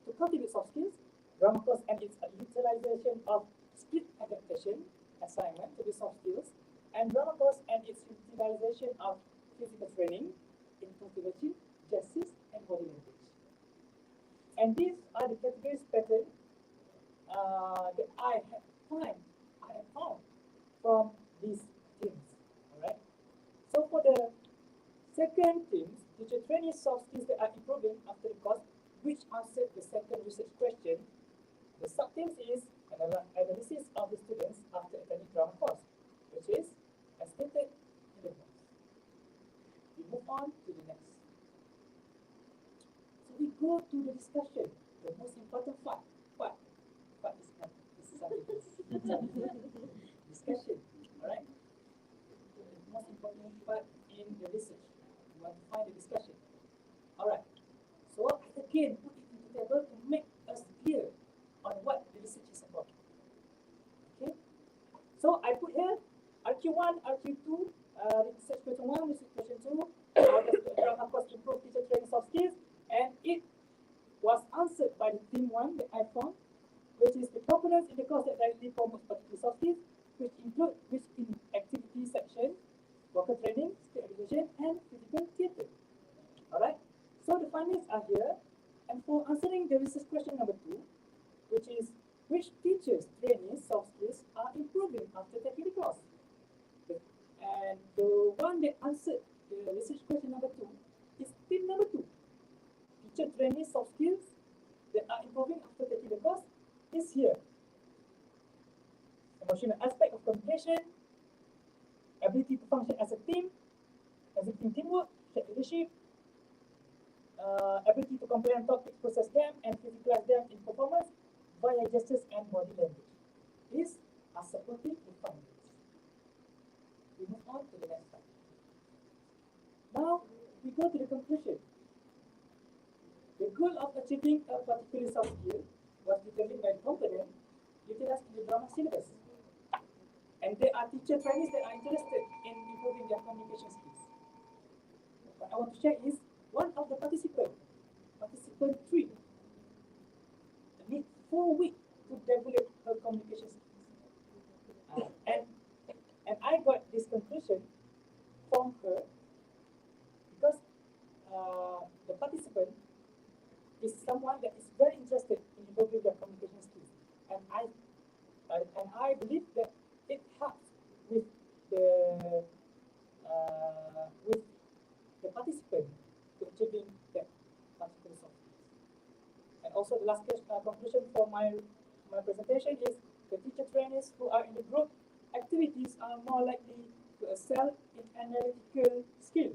to cultivate soft skills, drama course and its utilization of script adaptation assignment to the soft skills, and drama course and its utilization of physical training in cultivating justice and body language. And these are the categories pattern that I have found from these themes. All right. So for the second themes, teacher training soft skills that are improving after the course, which answered the second research question. The sub-themes is an analysis of the students after attending drama course, which is as stated in the box. We move on to the next. So we go to the discussion, the most important part. Part is nothing. This is something else. Discussion. All right. The most important part in the research. We want to find the discussion. All right. So I again put it into the table to make us clear on what the research is about. Okay. So I put here RQ1, RQ2, research question 1, research question 2. How does the drama course improve teacher training soft skills? And it was answered by the theme 1 that I found, which is the components in the course that directly promote particular soft skills, which include in activity section, vocal training, script adaptation, and physical theatre. Alright, so the findings are here, and for answering one that answered the research question number 2 is team number 2. Teacher training soft skills that are improving after taking the course is here. Emotional aspect of communication, ability to function as a team, executing teamwork, shared leadership, ability to comprehend topics, process them, and physicalize them in performance via gestures and body language. These are supportive refinements. We move on to the next slide. Now, we go to the conclusion. The goal of achieving a particular soft skill was determined by the component utilized in the drama syllabus. And there are teacher trainees that are interested in improving their communication skills. What I want to share is one of the participant 3, need 4 weeks to develop her communication skills. And I got this conclusion from her because the participant is someone that is very interested in improving their communication skills, and I believe that it helps with the participant to achieving that particular soft skills. And also the last conclusion for my presentation is the teacher trainees who are in the group activities are more likely to excel in analytical skill.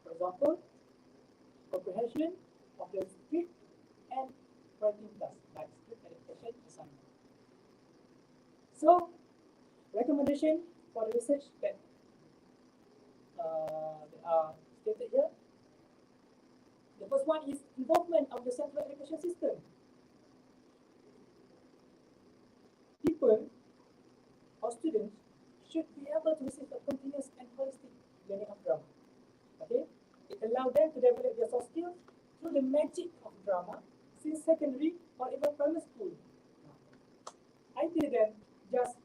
For example, comprehension of the script and writing tasks like script adaptation assignment. So, recommendation for the research that are stated here. The first one is involvement of the central education system. People or students should be able to receive a continuous and holistic learning of drama. Okay? It allows them to develop their soft skills through the magic of drama since secondary or even primary school. Either than just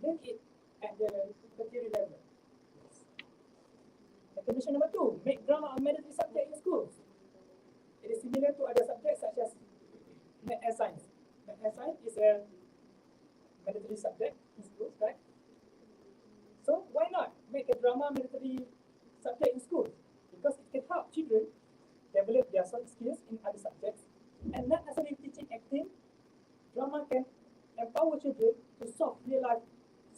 learn it at the tertiary level. Recommendation number 2, make drama a mandatory subject in schools. It is similar to other subjects such as math and science. Math and science is a mandatory subject in schools, right? So why not make a drama mandatory subject in schools? Because it can help children develop their soft skills in other subjects, and not necessarily teaching acting. Drama can empower children to solve real-life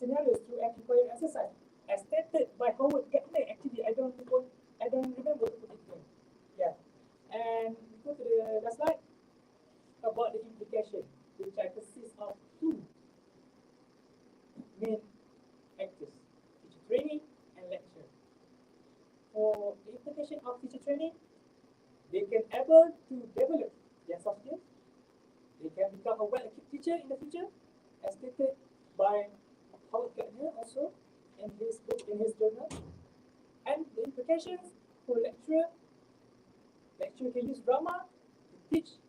scenarios through an inquiry exercise, as stated by Howard Gardner. Actually, I don't remember to put it here. Yeah, and we go to the last slide about the implication, which consists of 2 main actors: teacher training and lecturer. For the implication of teacher training, they can able to develop their soft skills. They can become a well-equipped teacher in the future, as stated by Howard Gardner also in his book, in his journal. And the implications for lecturer can use drama to teach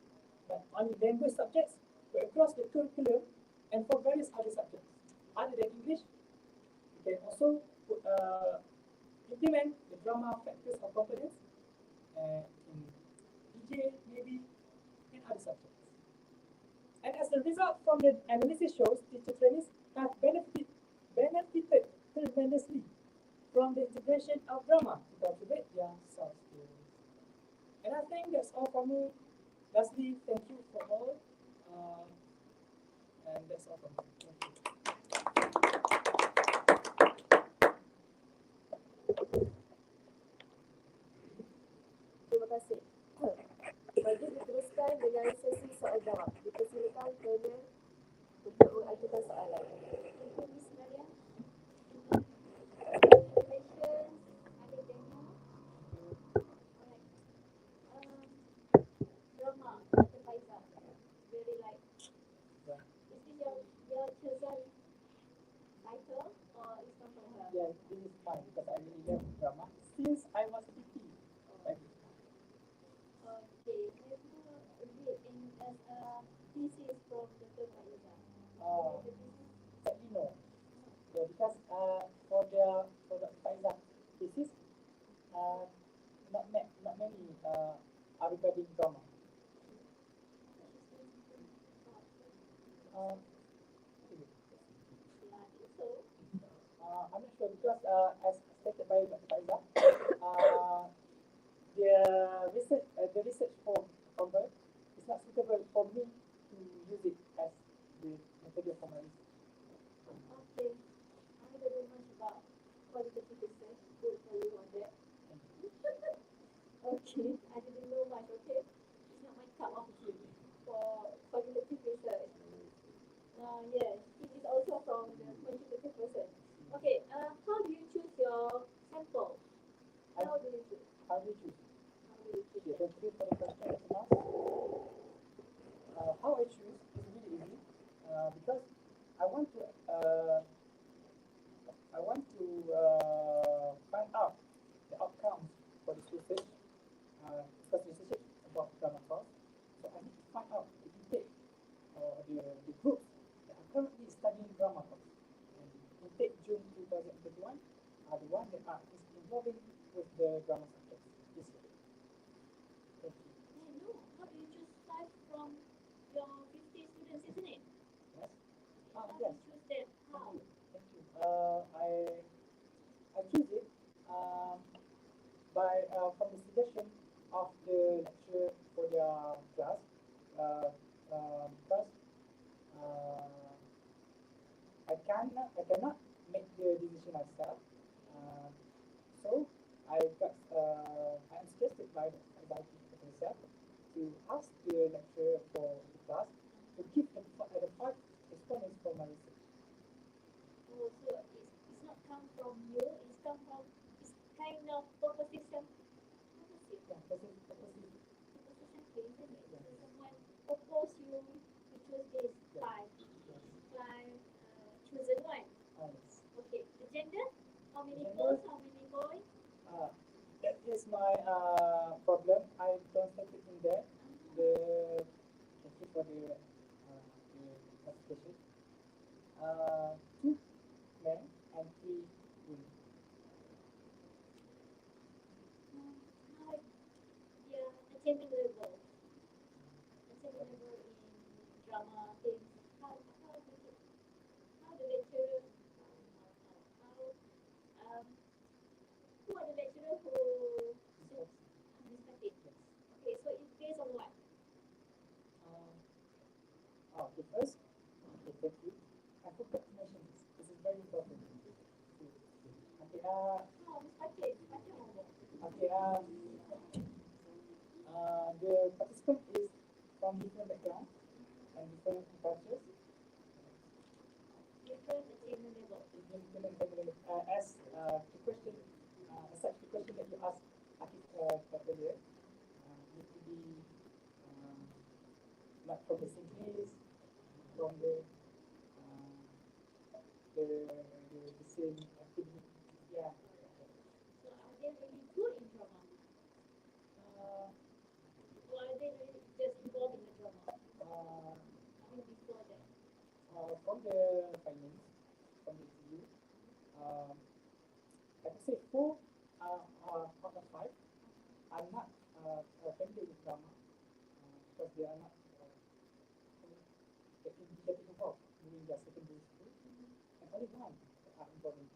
not only language subjects, but across the curriculum and for various other subjects. Other than English, you can also implement the drama factors or components in DJ, maybe, and other subjects. And as a result from the analysis shows, teacher trainees have benefited tremendously from the integration of drama to cultivate their soft skills. And I think that's all for me. Lastly, thank you for all. And that's all for me. Thank you. Terima kasih. Bagi diteruskan dengan sesi soal jawab. Dipersilakan kerana untuk mengajukan soalan. Thank you, Miss Maria. Congratulations, ada demo. Alright. Drama, Dr. Faizal. Very like. Yeah. Is this your chosen title or is from her? Yeah, this is fine because I really love drama since I was 50. Thank you. Okay, have you read in as a thesis from Dr. Faizal? The thesis? Sadly no. Yeah, because for the Faizal thesis, not many are regarding drama. Yeah, I think so. I'm not sure because as stated by Dr. Faiza. The research from her is not suitable for me to use it as the material for my research. Okay. I don't know much about qualitative research. Good for you on that. Okay. I didn't know much. Okay. It's not my cup of tea for qualitative research. Yes, it is also from the quantitative person. Okay. How do you choose your sample? How do you choose? How do you choose? How do you choose? Yeah, thank you for the question, Mas. How I choose is really easy because I want to find out the outcomes for this research. Because research is about grammar course, so I need to find out the intake or the groups that are currently studying grammar course. And intake June 2021 are the ones that are involving with the grammar subjects this year. Thank you. No. How do you choose 5 from your 50 students, isn't it? Yes. How do Yes. you choose them? How? Thank you. I choose it by from the suggestion of the lecturer for their class. Because I cannot make the decision myself. So I'm suggested by the myself to ask the lecturer for the class to give the 5 exponents for my research. Oh, so it's not come from you. It's kind of proposition. Yeah, purposely. Proposition thing, isn't it? So someone propose you to choose this 5 chosen one. Yes. Okay. The gender? How many Gender? girls? How many boys? That is my problem. I don't have it in there. Thank you for the clarification. 2 men and 3 women. How yeah, achievement level. Achievement level in drama things. How the lecturer who are the lecturer who discuss it? Okay, so it's based on what? Okay, first, okay, thank you. I forgot to mention this. This is very important. Okay, the participant is from different backgrounds and different cultures. Different achievement level. As the question, such the question that you asked earlier, need to be not from the same place, from the same activity. Yeah. So are they really good in drama? Or are they really just involved in the drama? I mean before that. From the findings, from the interview, I could say 4 out of 5 are not familiar with drama because they are not getting involved during their secondary school, and only 1 are involved in the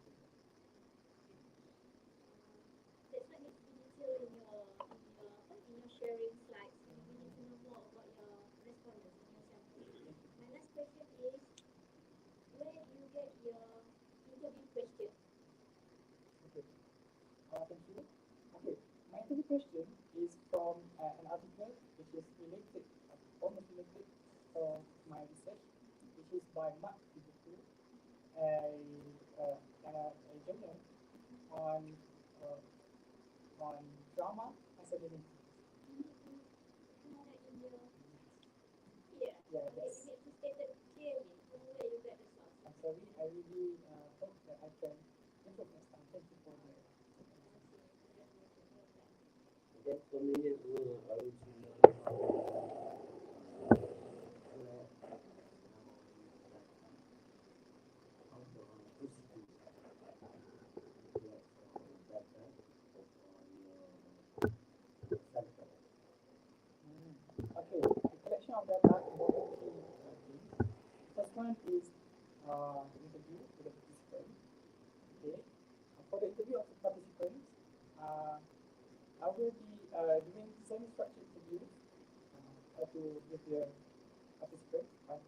That's what needs to be detailed in your sharing slides. We need to know more about your respondents in your sample. My last question is, where do you get your interview question? Okay. Thank you. Okay. My interview question is from an article which is related, almost related to my research, which is by Mark a journal on drama as a living. You need to know that in your here. Yeah, Okay, that's. you need to state it clearly from where you get the source. I'm sorry. I really hope that I can improve next time. Thank you for the. That's convenient original. Okay, the collection of data involving 3 things. First one is interview with the with the participants. And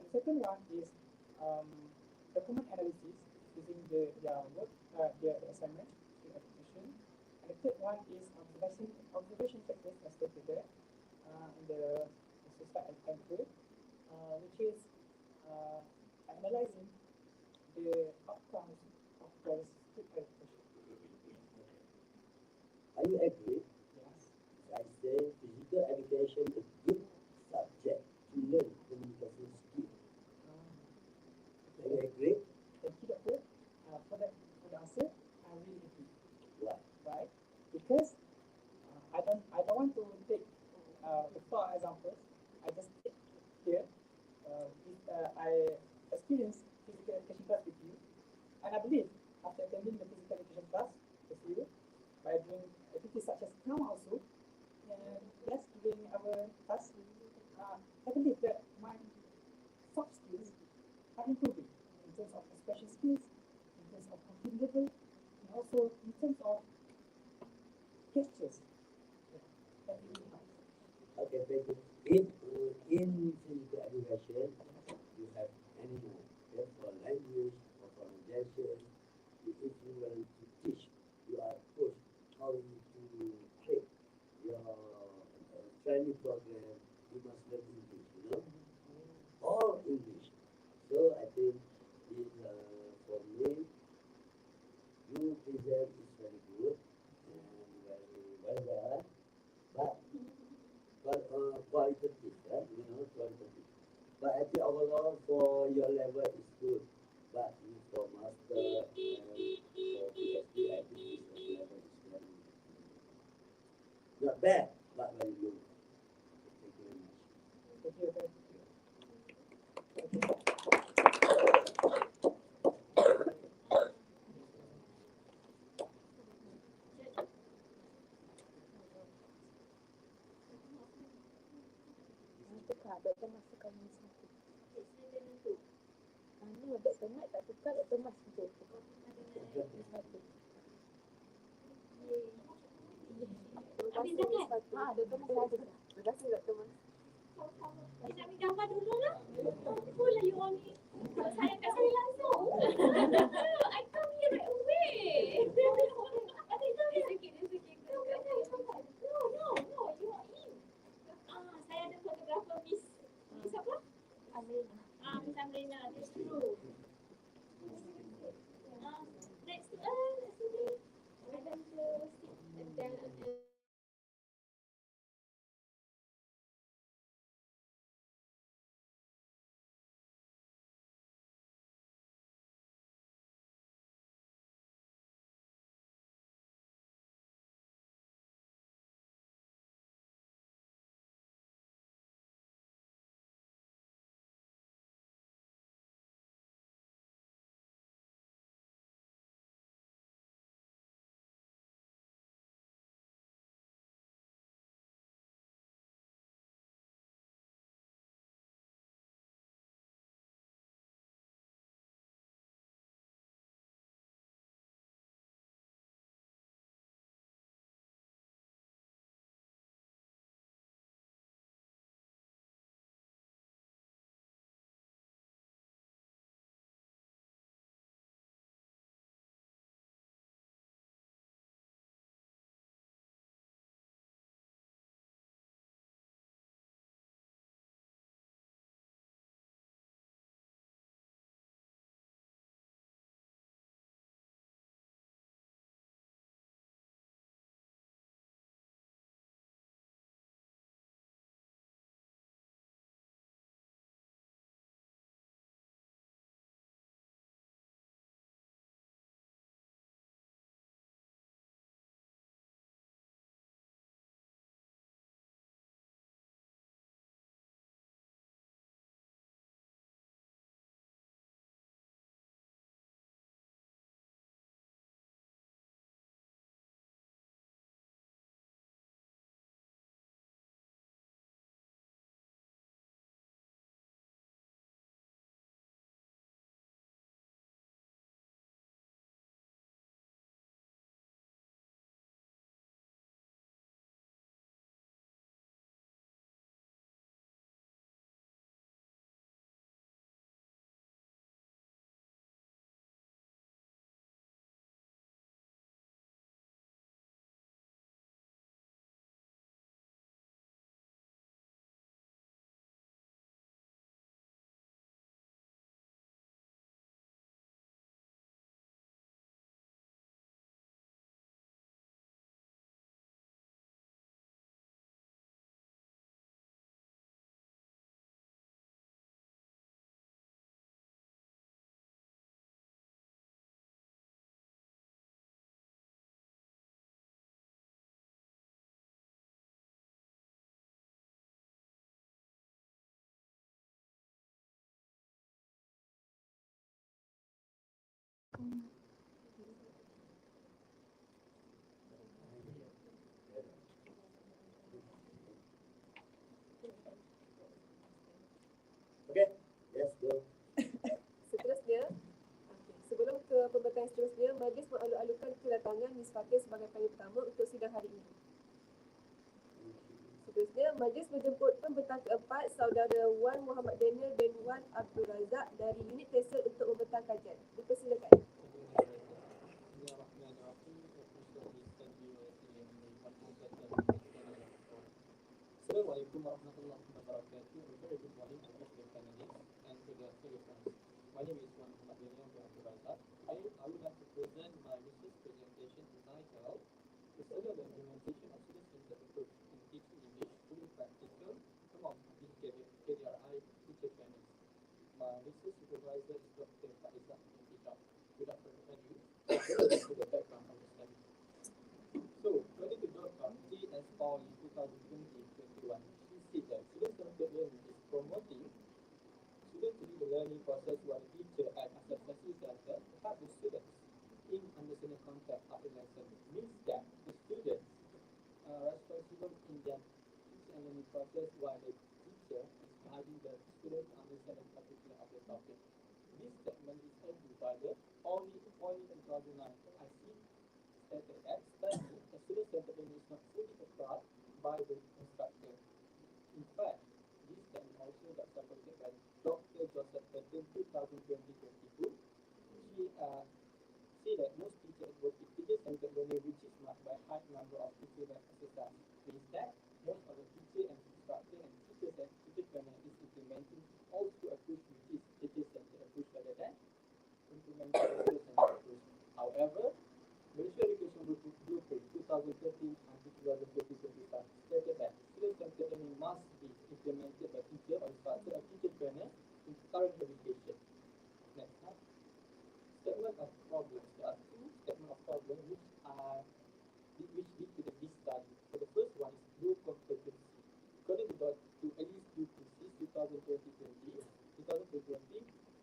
the second one is document analysis using their work, their assignment, the application. And the third one is observation factors as stated there in the slide and code, which is analyzing the outcomes of the skill application. Are you agree? Yes. I say physical education is good subject to learn communication skill. Are you agree? Thank you, Doctor. For the answer, I really agree. Why? Right? Because I don't want to take the far examples. I just take here. I experienced physical education class with you, and I believe after attending the physical education class with you, by doing activities such as drama also, and yes, during our class, I believe that my soft skills are improving in terms of expression skills, in terms of confidence level, and also in terms of gestures. Yeah, that really helps. Okay, thank you. In physical education, you have animal, okay, for language or for gestures. If you want to teach, you are coached how you to create your training program. You must learn English, you know, all English. So I think this for me, you present is very good and very well done, but qualitative, right? You know, qualitative. But I think overall for your level is good. But for master and for PhD, I think this level is very not bad, but very low. Thank you very much. Thank you. Thank you. Doktor Mas suka ni satu. Saya dengan tu. Ni Doktor Mat tak suka Doktor Mas tu. Satu. Habis dah kan? Doktor Mas ada. Terima kasih Doktor Mas. Kita ambil gambar dulu lah. Apalah you all ni. Sayangkan saya langsung. I come here right away. It's okay. No, you are in. Saya ada fotografer Miss apa? Amrina. Miss Amrina, that's true. Next to us, actually, I want to sit Okay, let's go. Seterusnya, sebelum ke pemberitaan seterusnya, majlis mengalu-alukan kedatangan Miss Fakir sebagai panel pertama untuk sidang hari ini. Seterusnya, majlis menjemput pembentang keempat, saudara Wan Muhammad Daniel bin Wan Abdul Razak dari unit TESOL untuk membentang kajian. Dipersilakan. Assalamualaikum warahmatullahi wabarakatuh. A very good morning to the panelists and to the fellow friends. My name is Wan Muhammad Daniel bin Abdul Razak. Today, I would like to present my research presentation entitled "The Study of the Implementation of Student-Centered Approach in Teaching English Fully Practical Among KDRI Teacher Trainers." My research supervisor is Dr. Tarikh. Without further ado, let's go to the background of the study. So, according to Dr. T.S. Paul in 2020-21, she said that student-centered learning is promoting students to do the learning process while the teacher acts as a facilitator to help the students in understanding content of the lesson. Means that the students are responsible in their teaching and learning process while the teacher is guiding the students to understand a particular of the topic. This statement is argued by the only in 2009 I see stated that study the student-centered learning is not fully applied by the instructor. In fact, this statement also got supported by Dr. Joseph Burton 2020-22. She say that most teachers work with teacher-centered learning, which is marked by high number of teacher-led exercise. Means that most of the teacher and instructor and teacher trainer is implementing also approach which is teacher-centered approach rather than implementing teacher-centered approach. However, Malaysia Education Blueprint 2013 until 2025 stated that student-centered learning must be implemented by teacher or instructor or teacher trainer in current education. Next slide. Statement of problems. There are two statements of problems which lead to this study. So the first one is low competency. According to Alice Duplessis 2020,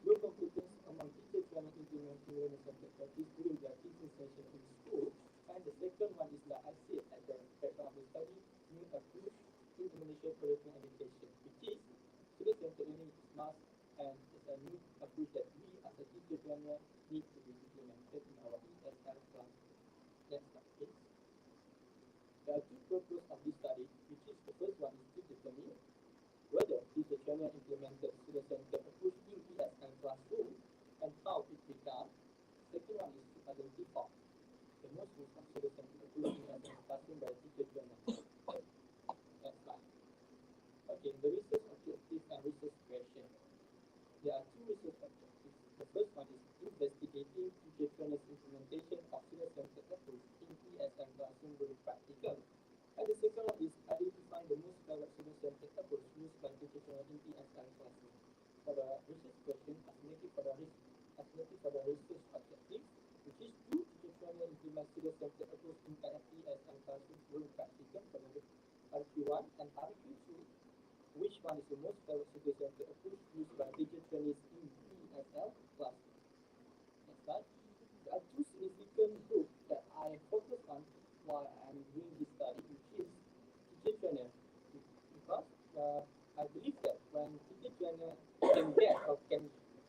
low competence among teachers trying to implement learner-centered practice during their teaching session in school. And the second one is like I said at the background of the study, new approach in Malaysia curriculum education, which is student-centered learning is must and it's a new approach that we as a teacher trainer need to be implemented in our ESL class. Next slide, please. There are two purposes of this study, which is the first one is to determine whether teacher trainer implemented student-centered approach in ESL classroom and how it began. Second one is to identify the most use of student-centered approach in ESL classroom by teacher trainer. Next slide. Okay, the research objective and research question. There are two research objectives. The first one is investigating teacher trainers' implementation of student-centered approach in ESL classroom during practical. And the second one is identifying the most relevant student-centered approach used by teacher trainers in ESL classroom. For the research question, estimated for the research objective, which is do teacher trainers implement student-centered approach in ESL classroom during practical for the Tarikh 1 and Tarikh 2. Which one is the most relevant student-centered approach used by teacher trainers in ESL classroom? Next slide. There are two significant groups that I focus on while I'm doing this study, which is teacher trainer. Because I believe that when teacher trainer can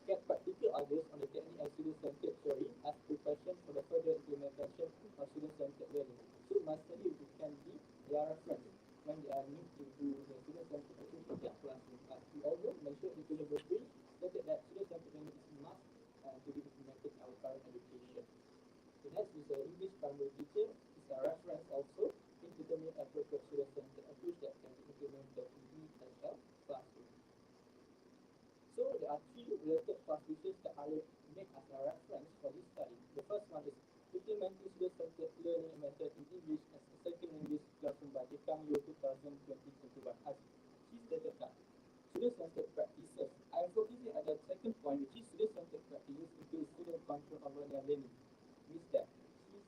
get practical ideas on the technique of student-centered theory as preparation for the further implementation of student-centered learning. So my study can be their reference when they are need to do the student-centered approach in their classroom. As we all know, Malaysia Education Blueprint stated that student-centered learning is must to be implemented in our current education. So next is the English primary teacher is a reference also in determining appropriate student-centered approach that can be implemented in ESL classroom. So there are three related class research that I make as a reference for this study. The first one is implementing student-centered learning method in English as a second language classroom by Dekam Year 2020-21. As she stated that student-centered practices. I am focusing at the second point, which is student-centered practices include student control over their learning. Means that she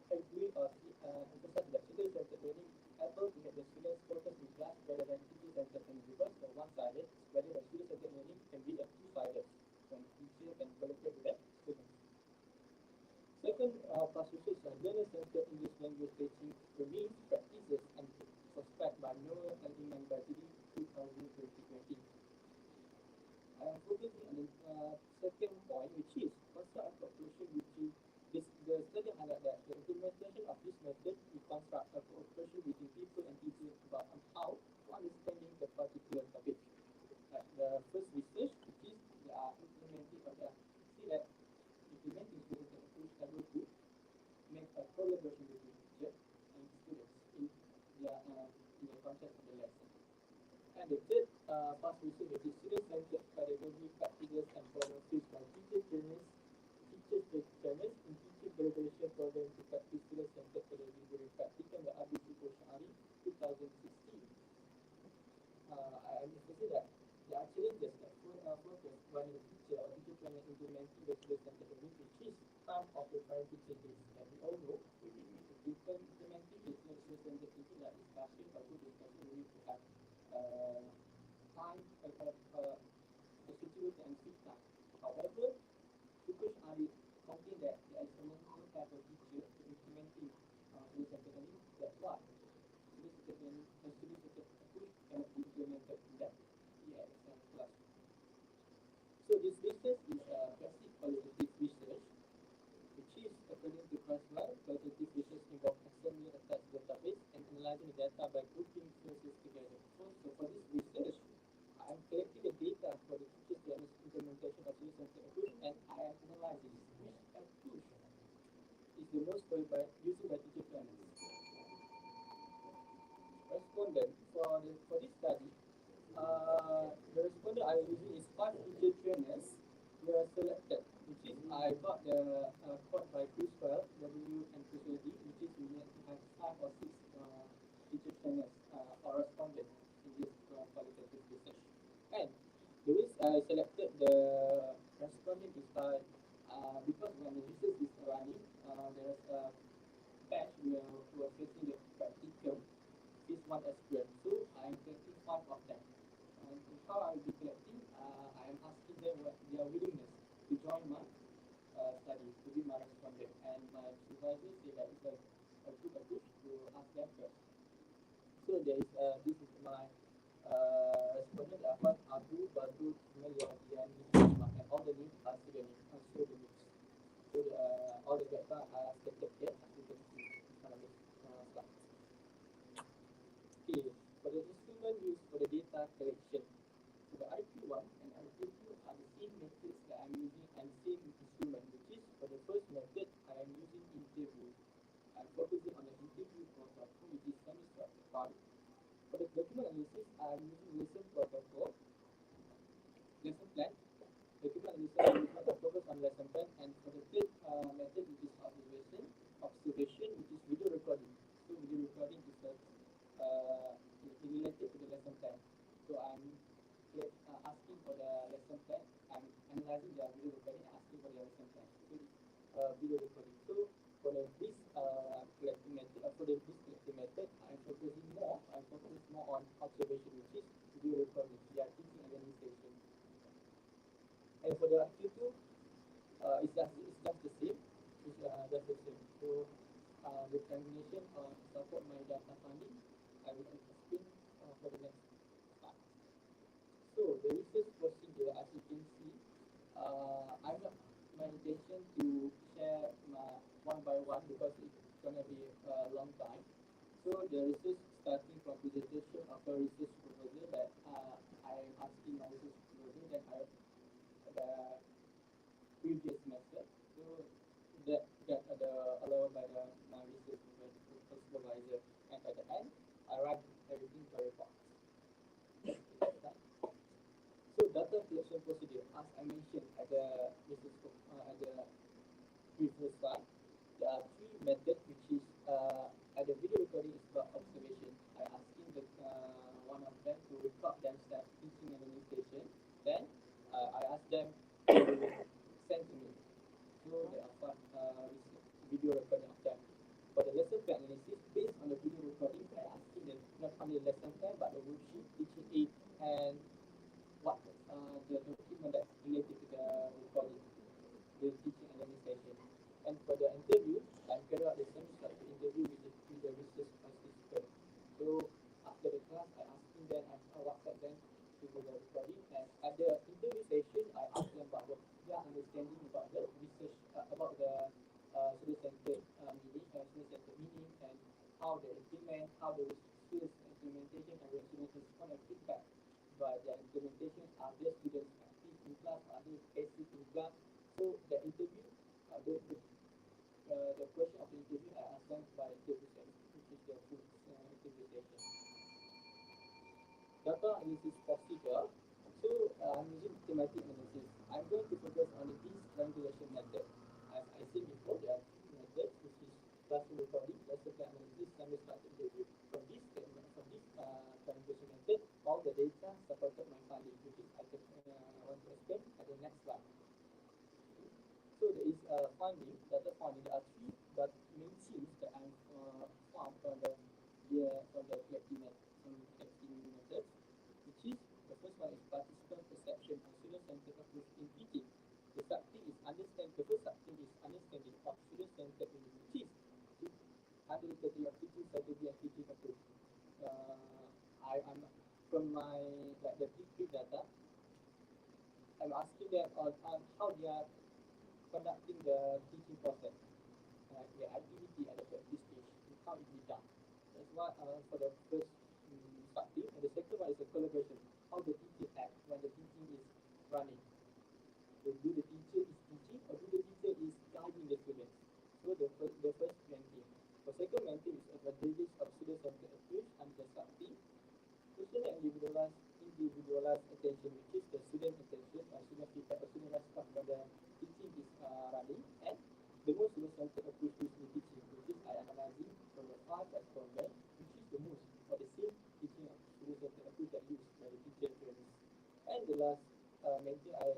agree or emphasize that student-centered learning able to get the students focus in class rather than teacher-centered learning, because the one-sided, whether the student-centered learning can be a two-sided when teacher can collaborate with the students. implementing the student-centered technique, which is part of the priority changes. As we all know, implementing the student-centered thinking like discussion or group discussion, we need to have time, a situation and free time. However, Fukush Ari complained that there is a mental type of teacher to implementing student-centered technique. That's why student-centered approach cannot be implemented in that EXM class. So this research is basic qualitative research, which is according to Presswell, qualitative research involves examining a text database and analyzing the data by grouping sources together. So for this research, I am collecting the data for the teacher's diagnosis implementation of student-centered approach, and I am analyzing which approach is the most qualified using by teacher planners. Respondent for this study, the respondent I am using is 5 teacher trainers who are selected, which is I got the code by Cruisewell, W and Cruisewell D, which is we need to have 5 or 6 teacher trainers or respondents in this qualitative research. And the way I selected the respondent is by because when the research is running, there is a batch who are facing the practicum. This one experience. So I am collecting 5 of them. And how I will be collecting, I am asking them what their willingness to join my study, to be my respondent. And my supervisor said that it's a good approach to ask them first. So there is this is my respondent, Ahmad, Abu, Badru, Melia, Diani, and all the names are pseudonym. So the names. So all the data are stated here, as you can see on this slide. Okay, for the instrument used for the data collection, so the IQ1 and IQ2 are the same methods that I'm using and same instrument, which is for the first method, I am using interview. I'm focusing on the interview protocol, which is semi-structured Tarikh. For the document analysis, I'm using lesson protocol, lesson plan. Document analysis, I focus on lesson plan, and for the third method, which is observation, which is video recording. So video recording is related to the lesson plan. So I'm asking for the lesson plan. I'm analyzing the video recording and asking for the lesson plan. So video recording. So for this collecting method, I'm focusing more on observation, which is video recording. Yeah, teaching and learning session. And for the IQ2, it's just the same. It's just the same. So the termination support my data finding, I will explain for the next part. So the research procedure, as you can see, I'm not my intention to share one by one because it's gonna be a long time. So the research starting from presentation of a research proposal that I am asking my research proposal that I the previous method. So that allowed by my research supervisor, and at the end I write everything to a report. So data collection procedure, as I mentioned at the previous slide, there are 3 methods, which is at the video recording is about observation. I asking the one of them to record themselves teaching and learning station. Then I ask them to send to me. So there are 5 video recording of them. For the lesson plan analysis, based on the video recording, I asking them not only the lesson plan but the worksheet, teaching aid, and what the document that's related to the recording, the teaching and learning session. And for the interview, I carry out the semi-structured interview with the research participant. So after the class, I asking them, I WhatsApp them to do the recording, and at the interview session, I ask them about their understanding about the research, about the student-centered meaning, and how they implement, how the skills implementation, and the students respond and feedback. But the implementation, are the students active in class, are they passive in class? So the interview, the question of the interview I ask them by interview session, which is the full interview session. Data analysis procedure. So I'm using thematic analysis. I'm going to focus on this triangulation method. As I said before, there are 2 methods, which is classroom recording, lesson plan analysis, semi-structured interview. From this triangulation method, all the data supported my finding, which is I want to explain at the next slide. finding, data finding, there are three main themes that I found from the collecting methods, which is the first one is participant perception and student-centered approach in teaching. The first subtheme is understanding of student-centered learning, which is under the category of teaching strategy and teaching approach. I'm from my the big data, I'm asking them on how they are conducting the teaching process, the activity at the practice stage, and how it is done. That's what for the first subtheme. And the second one is a collaboration, how the teacher acts when the teaching is running. So do the teacher is teaching or do the teacher is guiding the students? So the first main theme. The second main theme is advantages of student-centered approach and the subtheme. Personal individualized attention, which is the student attention or student feedback or student response when the teaching is running, and the most student-centered approach is in teaching, which is I analyzing from the 5 respondents, which is the most for the same teaching of student-centered approach that used by the teacher trainers. And the last main thing I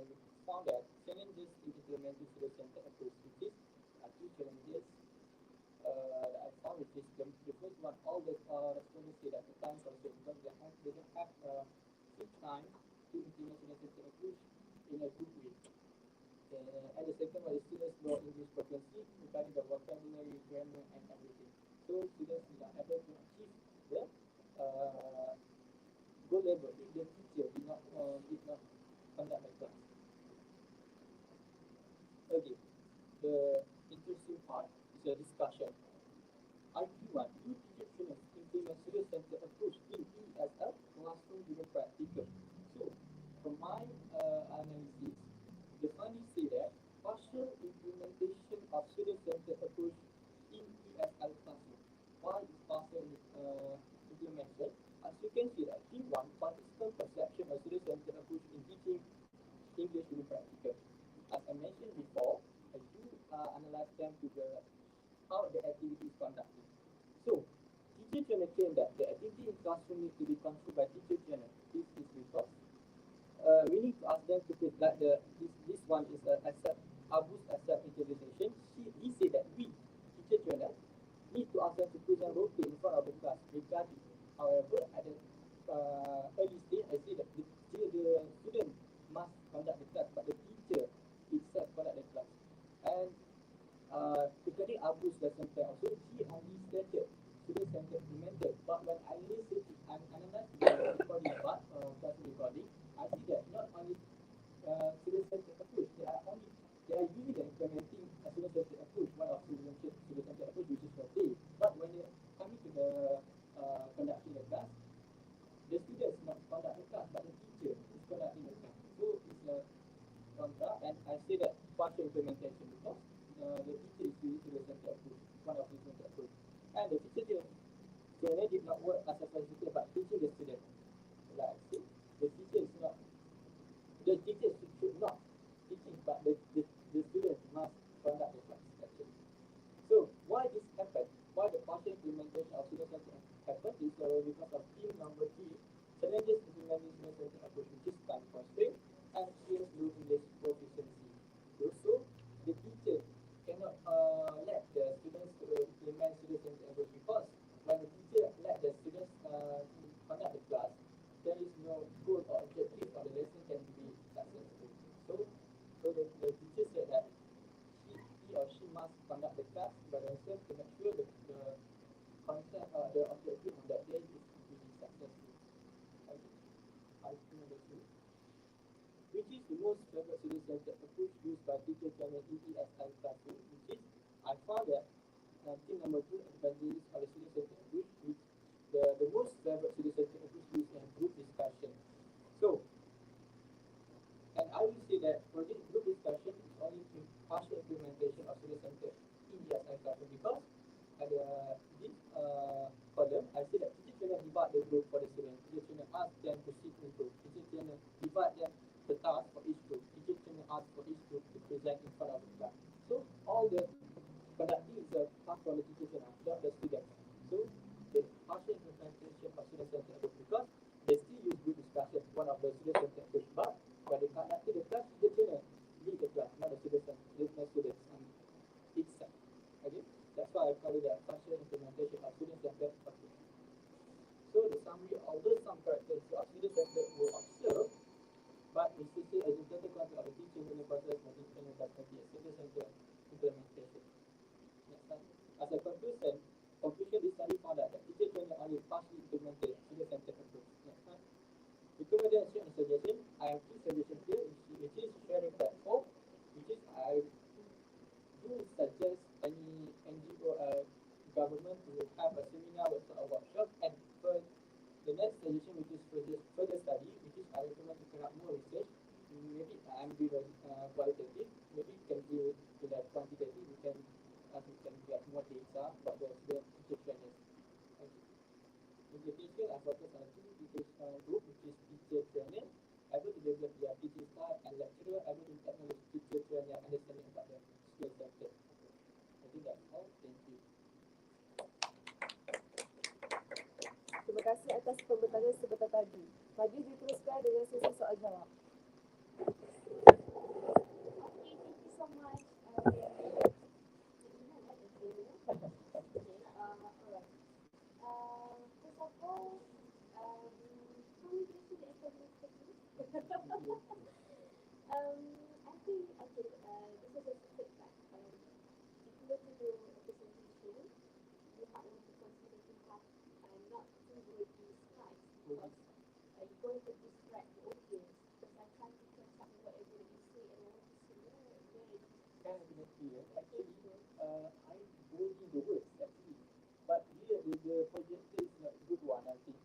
found that challenges in implementing student-centered approach, which is two challenges that I found, which is the first one, all the respondents say that the time constraint because they don't have free time to implement student-centered approach in a good way. And the second one is students know English proficiency regarding the vocabulary, grammar, and everything. So students are able to achieve the goal level if the teacher did not conduct the class. Okay, the interesting part is a discussion. IQ1, do teacher trainers implement student-centered approach in ESL classroom given practical? So, from my analysis, the findings say that partial implementation of student-centered approach in ESL classroom. Why is partial implementation? As you can see that T1, participant perception of student-centered approach in teaching English given practical. As I mentioned before, I do analyze them to the how the activity is conducted. So, teacher trainer claim that the activity in classroom needs to be controlled by teacher trainer. This is because we need to ask them to put like this one is Abu's accept interpretation. He said that we, teacher trainer, need to ask them to present role play in front of the class regarding. However, at the early stage, I say that the student must conduct the class, but the teacher itself conduct the class. And regarding Abu's lesson plan also, he only stated student-centered implemented, but when I listen to analyze the recording part, class recording, I see that not only student-centered approach, they are using and implementing a student-centered approach, one of student-centered approach which is for day. But when they coming to the conducting the class, the students not conduct the class, but the teacher is conducting the class. So it's a contra, and I say that partial implementation because the teacher is using student-centered approach, one of the student-centered approach. And the teacher did not work as a facilitator but teaching the student. Like I said, the teacher should not teaching, but the student must conduct the class actually. So why this happened? Why the partial implementation of student-centered happened is because of theme number 3, challenges implementing student-centered approach, which is time constraint and students low English proficiency. Also, the teacher cannot let the students to implement student-centered approach because when the teacher let the students conduct the class, there is no goal or objective or the lesson can be successful. So the teacher said that he or she must conduct the class by themselves to make sure that the concept or the objective on that day is really successful. Okay. Item number 2. Which is the most favorite student-centered approach used by teacher trainer in ESL classroom, which is I found that thing number 2, advantages of the student-centered approach, which the most favorite student-centered approach used in group discussion. So, and I will say that for this group discussion, it's only partial implementation of student-centered in ESL classroom because at this column, I say that teacher trainer divide the group for the students. Teacher trainer ask them to sit in group. Teacher trainer divide them the task for each group. Teacher trainer ask for each group to present in front of the class. So all government to have a seminar or a workshop, and for the next suggestion, which is further study, which is I recommend to conduct more research. Maybe I'm be qualitative, maybe can be to that quantitative. We can get more data about the teacher training. In the teacher, I focus on two teacher group, which is teacher training, able to develop their teaching style, and lecturer able to technology teacher training and understanding about the skill subject. I think that's all. Thank you. Terima kasih atas pembentaran sebentar tadi. Mari diteruskan dengan sesi soal jawab. Okay, thank you so much. Alright. First of all, how many questions did I have I think, okay, this is a secret fact. If you were to do a presentation, you might want to consider to have not too wordy slides because you're going to distract the audience because I'm trying to catch up with whatever you say and I want to see where is it. Actually, I wrote in the words actually, but here the projector is not a good one, I think.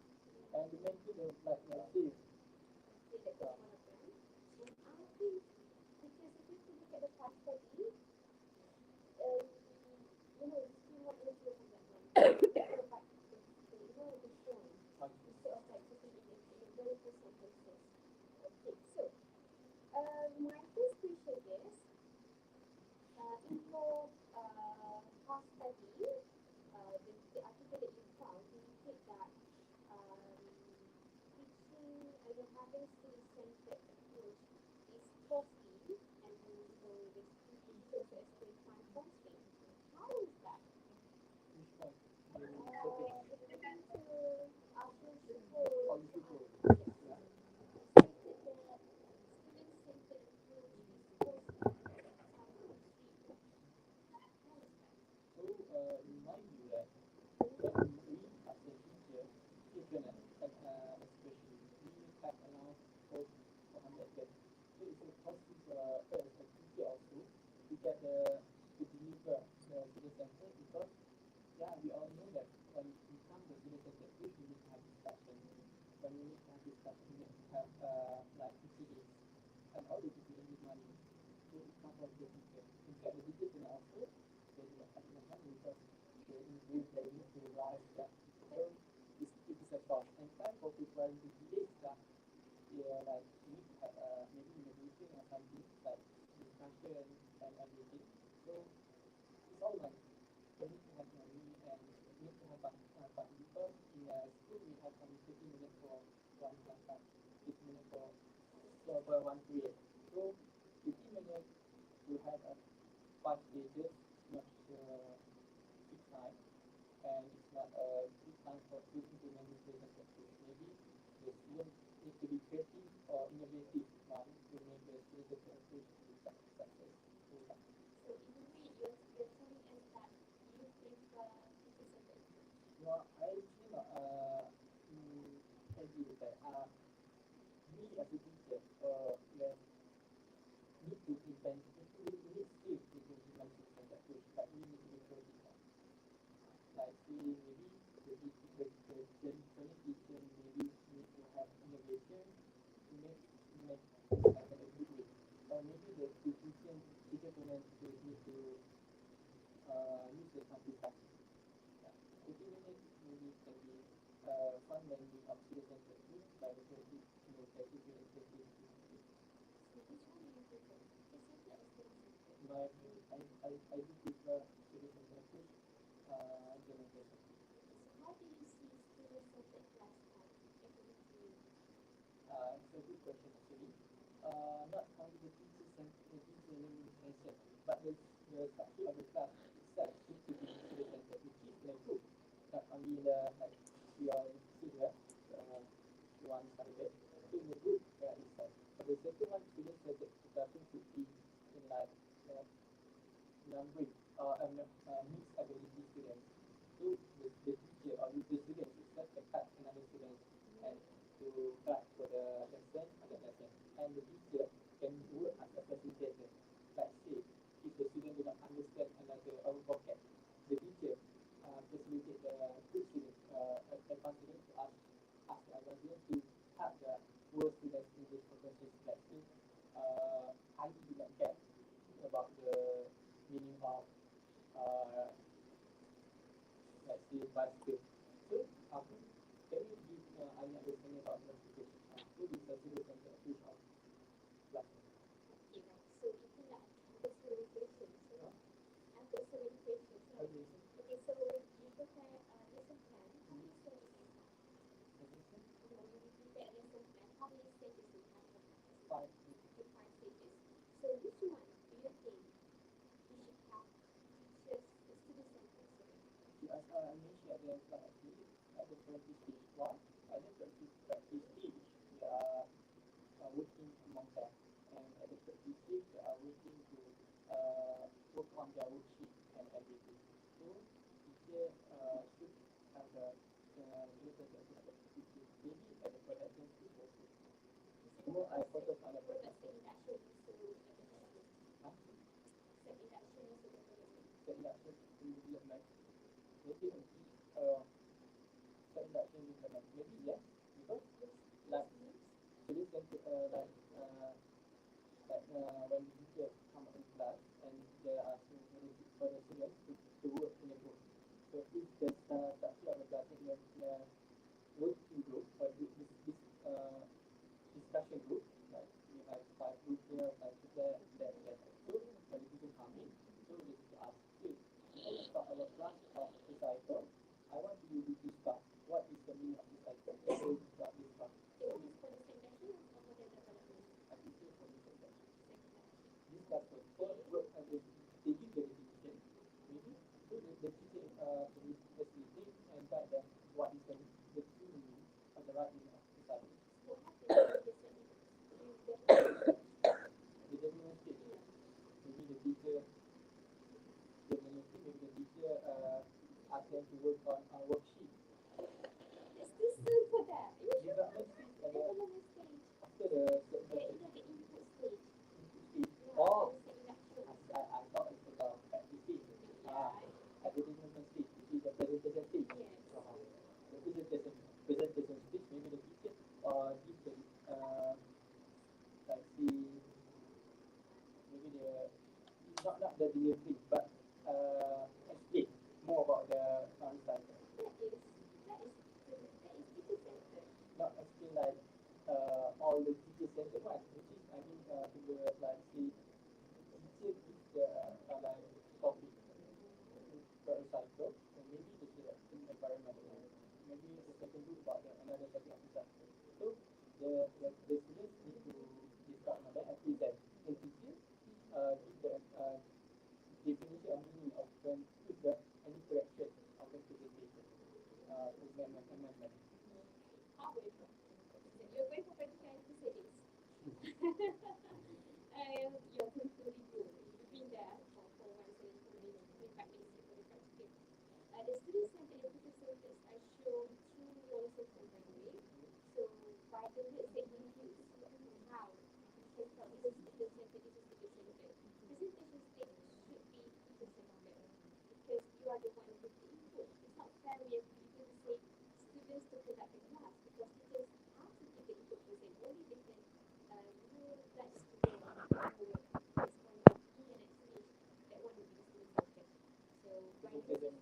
And the main thing is like I say, Okay, that was one of them. And I think because if you look at the past study, it's still not easier from that one. Go back to the phone instead of like putting it in a very full sentences. Okay, so my first question is, in your past study, the article that you found indicate that teaching having student-centered approach is costly and also the student to explain time constraints. How is that? which one? It's related to Abdul Shukur. Oh, you should go. Yes. Yeah. Stated that student-centered approach is costly and time constrained. How is that? So, in my view, that when we as a teacher, children especially, we have around 400 beds. So it's a costly for us as a teacher also to get to deliver the student center because we all know that when we come to student center, we need to have discussion. When we need to have discussion, we need to have like PCAs, and all the PCAs need money. So it comes from the teacher. In fact, the teacher can also they do not have enough money because they need to rise that. So it is a cost. And time for preparing to delay stuff, like we need to have maybe in the meeting or something like discussion and everything. So it's all money. We need to have money and need to have fun because in school we have only 30 minutes for one class time, 50 minutes for one period. So 50 minutes to have 5 stages, not fixed time, and it's not a good time for students to manipulate the approach. Maybe the student needs to be creative or innovative one to make the student approach success. So in a way, you're telling us that you prefer teacher-centered approach. No, I actually not agree with that. Me as a teacher, need to invent, we need skills to implement system approach, but we need to be creative. Like maybe the training teacher maybe need to have innovation to make happen a good way. Or maybe the teacher training need to use the multitasking. 50 minutes maybe can be fun learning of student approach by the creative, creative and creative. So which one do you prefer? Teacher-centered or student-centered? But I do prefer student approach implementation. So how do you see student-centered class time according to you? It's a good question actually. Not only the teacher learning session, but the structure of the class itself needs to be student-centered, which is in a group. Not only like we are see here, one subject, so in the group itself. But the second one, student-centered classroom should be in like numbering or mixed ability students. So the teacher or the students itself can touch another student and to guide for the lesson or the lesson. And the teacher can work as a facilitator. Like say, if the student do not understand another vocab, the teacher say by skill. So, can you give any understanding about classification? Food is a civil center approach of class. Okay, right. So itulah ada several questions. So ada several questions. How do you say? Okay, so you prepare lesson plan. How many stages you have? Assistant? No, you prepare lesson plan. How many stages you have for that? 5. Okay, 5 stages. So which one do you think we should have teachers, student centers? As I mentioned at the start of the practice stage 1, at the practice stage, we are working among them, and at the practice stage, they are working to work on their worksheet and everything. So, teacher should have the maybe at the production stage also. More I focus on the production. Induction, so Huh? induction is the The induction in development. Maybe the induction in development. Maybe yes, because like students can when the teacher come in class and there are for the students to work in a group. So if the structure of the class in a working group or this discussion group, like we have 5 groups here, 5 groups there, that. So when the teacher come in, so the teacher asks, hey, before we start our class of this item, I want you to do this stuff. What is the meaning of this item? So we start this stuff. for the induction or for the development? I think so for this section. This class first, they give the definition, maybe. So the teacher can facilitate and guide them what is the true meaning or the right meaning of this item. What happens if The demonstrate. Maybe the teacher demonstrate, maybe the teacher ask them to work on a worksheet. it's too soon for that? Development stage and then Development stage. after the The input stage. oh, It's the induction. I thought it's about practice stage. At the development stage, which is the presentation stage. Yes. The presentation stage, maybe the teacher give the like see maybe not the delivery but explain more about the recycle. That is teacher centered. Not explain like all the teacher centered one, which is I mean to the like see teacher gives the like topic for recycle, and maybe the environment. Maybe the second group about another topic of recycle. So the students need to discuss on that and present. And teacher give the definition or meaning of when is the any correction of the presentation. Amendment. However, you're going for practical studies. You're completely good. You've been there for 1 semester, maybe 5 days for the practical. The student center and teacher centers are shown through roller system, by the way. So by the words that you use, how you can tell this is student center, this is teacher center. Presentation stage should be teacher center because you are the one with the input. It's not fair we have people to say students to conduct the class because teachers have to give the input first and only they can like student work based on the key and explanation. That one will be the student center. So by the way,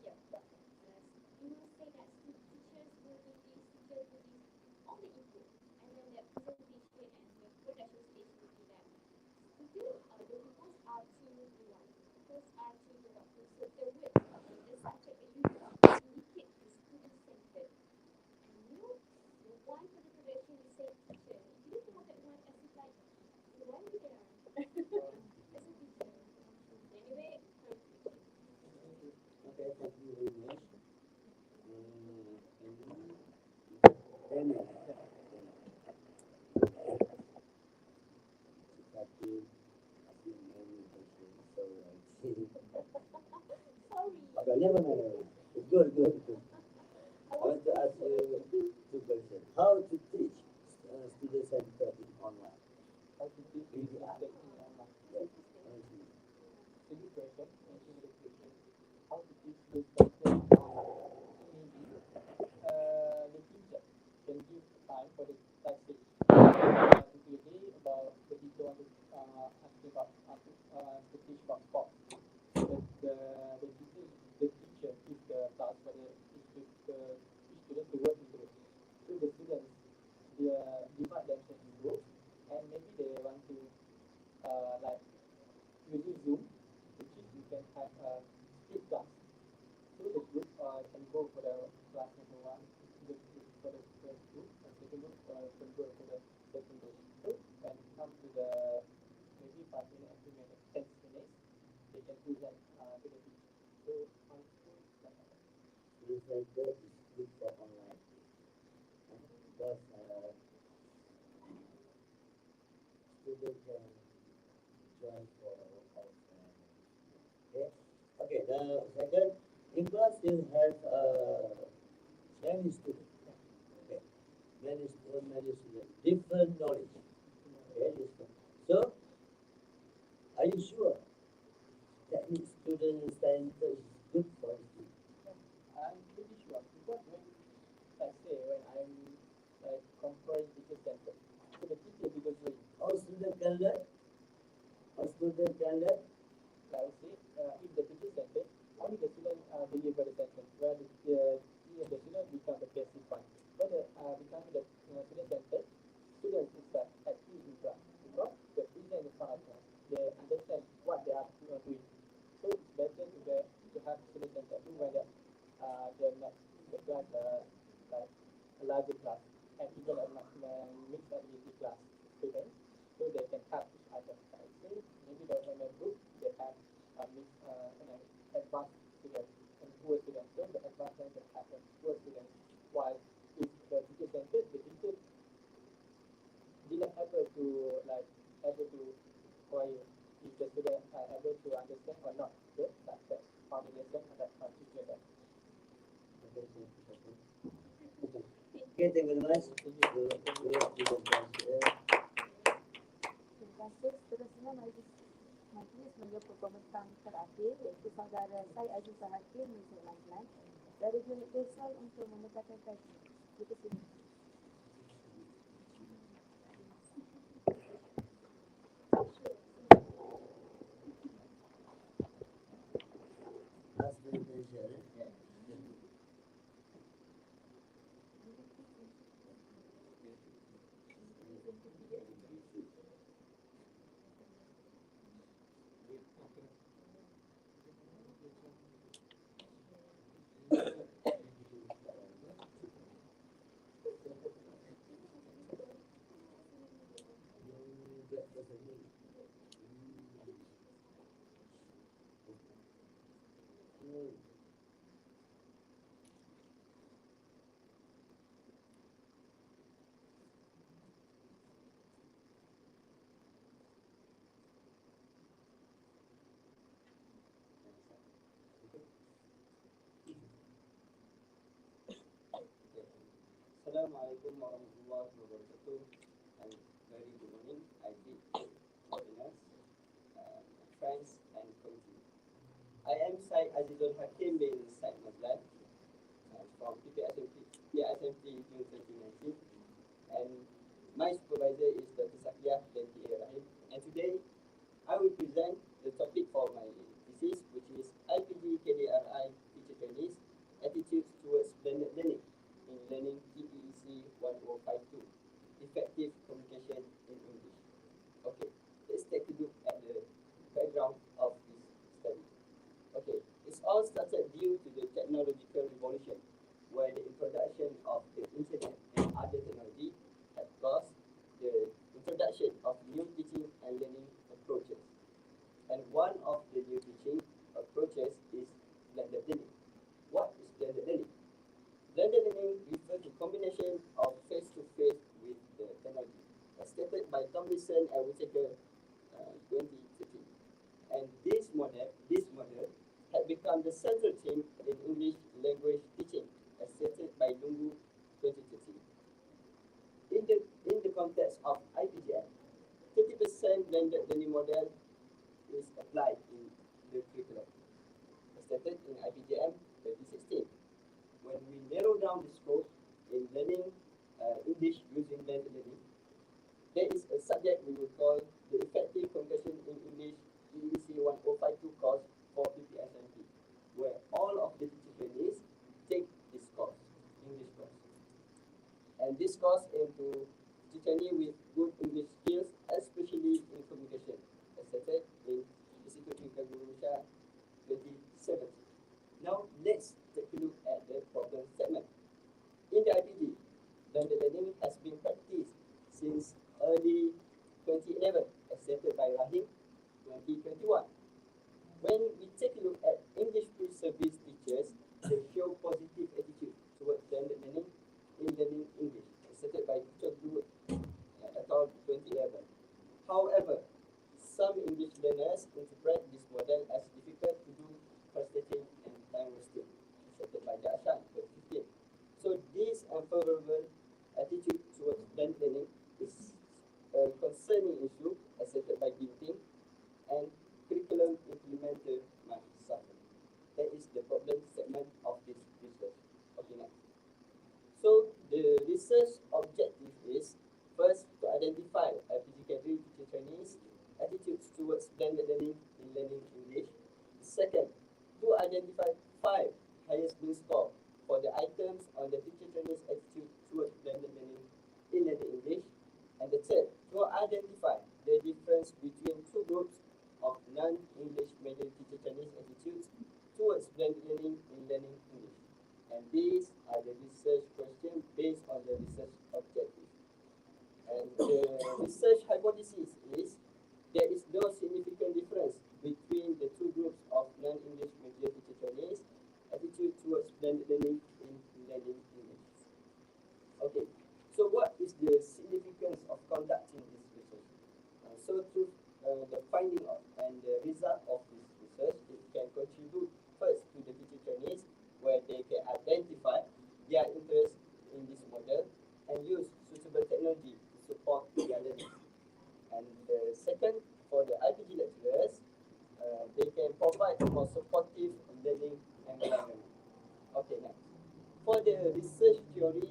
yeah. You will say that teachers will do this, teachers do this, all the input, and then the presentation and the production stage will be that students the reports are to one, reports are to the doctor. So the words, the subject that you use indicate the student centered. And you know, the one for the production you say teacher. If you didn't have that one as if like you want to be there as a teacher. Anyway, Okay, thank you very much. Okay, never mind. Good. I want to ask you 2 questions. How to teach student center in online? How to teach VBI. online. Yes. It's a good question. Answer the question. How to teach the content online? Maybe the teacher can give time for the class stage. Today about the teacher want to ask about to teach about sports. The teacher gives the class Zoom, which is you can have a split class. So the group can go for the class number one, the for the first group, and second group can go for the second group. So when it comes to the maybe 5 minutes, 2 minutes, 10 minutes, they can present to the teacher. So on school, like that. Things like that is good for online. Because students can join for offline. Okay. Okay. The second, in class you have many students. Okay. Many students, different knowledge. Okay. Different. So, are you sure that each student center is good for the student? I'm pretty sure because when I say when I'm like comparing teacher center, so the teacher because we All students can learn. All students can learn. like I say in the teacher center, only the student deliver the sentence where the student become the passive one. When the become the student center, students is active in class because the present is part of class. They understand what they are doing. So it's better to have student center when the class like a larger class and even a mixed ability class students, so they can help each other. I say maybe in a group they have mixed advanced students and poor students. So the advanced students can help the poor students, while if the teacher center, the teacher didn't able to like able to acquire if the students are able to understand or not the subject foundation of that particular. Okay, thank you very much. Terima kasih. Seterusnya majlis menyokong pemetang terakhir iaitu saudara saya Azizah Hakim Muzik Lantan dari unit Desai untuk memetakan kaji. Kita sini. Last presentation. Assalamualaikum warahmatullahi wabarakatuh, and very good morning. I did join us, friends and colleagues. I am Syed Azizul Hakim bin Syed Mazlan from PPSMT June 2019, and my supervisor is Dr. Sakiyah binti Rahim. And today I will present the topic for my thesis, which is IPG KDRI teacher trainees attitudes towards blended learning in learning TEC 1052, effective communication in English. Okay, let's take a look at the background of this study. Okay, it's all started due to the technological revolution, where the introduction of the internet and other technology had caused the introduction of new teaching and learning approaches. And one of the new teaching approaches is blended learning. What is blended learning? Blended learning refers to combination of face-to-face with the technology, as stated by Tomlinson and Whitaker 2013. And this model had become the central theme in English language teaching, as stated by Lungu 2013. In the context of IPGM, 30% blended learning model is applied in the curriculum, as stated in IPGM 2016. When we narrow down the scope in learning English using blended learning, there is a subject we will call the effective communication in English TEC 1052 course for PPSMT, where all of the teacher trainees take this course, English course. And this course aims to teach trainee with good English skills, especially in communication, as stated in Institute research objective is first to identify PGK3 teacher trainees attitudes towards blended learning in learning English. Second, to identify 5 highest mean score for the items on the teacher trainees attitude towards blended learning in learning English. And the third, to identify the difference between two groups of non-English major teacher trainees attitudes towards blended learning in learning English. And these are the research questions based on the research objective. And the research hypothesis is there is no significant difference between the two groups of non-English major teacher trainees attitude towards blended learning in learning English. Okay, so what is the significance of conducting this research? So through the finding of and the result of this research, it can contribute first to the teacher trainees where they can identify their interest in this model and use suitable technology to support their learning. And the second, for the IPG lecturers, they can provide a more supportive learning environment. Okay, next. For the research theory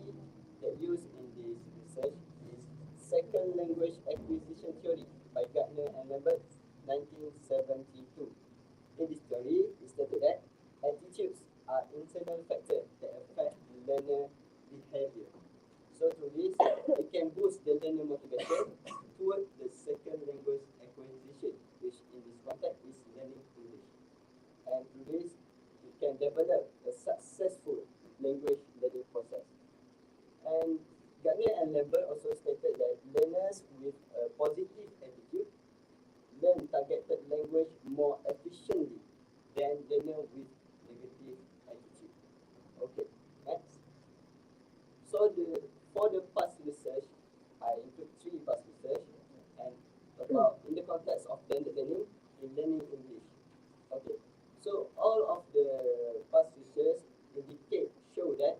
that used in this research is second language acquisition theory by Gardner and Lambert, 1972. In this theory, it stated that attitudes are internal factors that affect learner behavior. So through this, it can boost the learner motivation toward the second language acquisition, which in this context is learning English. And through this, it can develop a successful language learning process. And Gardner and Lambert also stated that learners with a positive attitude learn targeted language more efficiently than learners with negative attitude. Okay, next. So for the past research, I took 3 past research and about in the context of blended learning in learning English. Okay, so all of the past research show that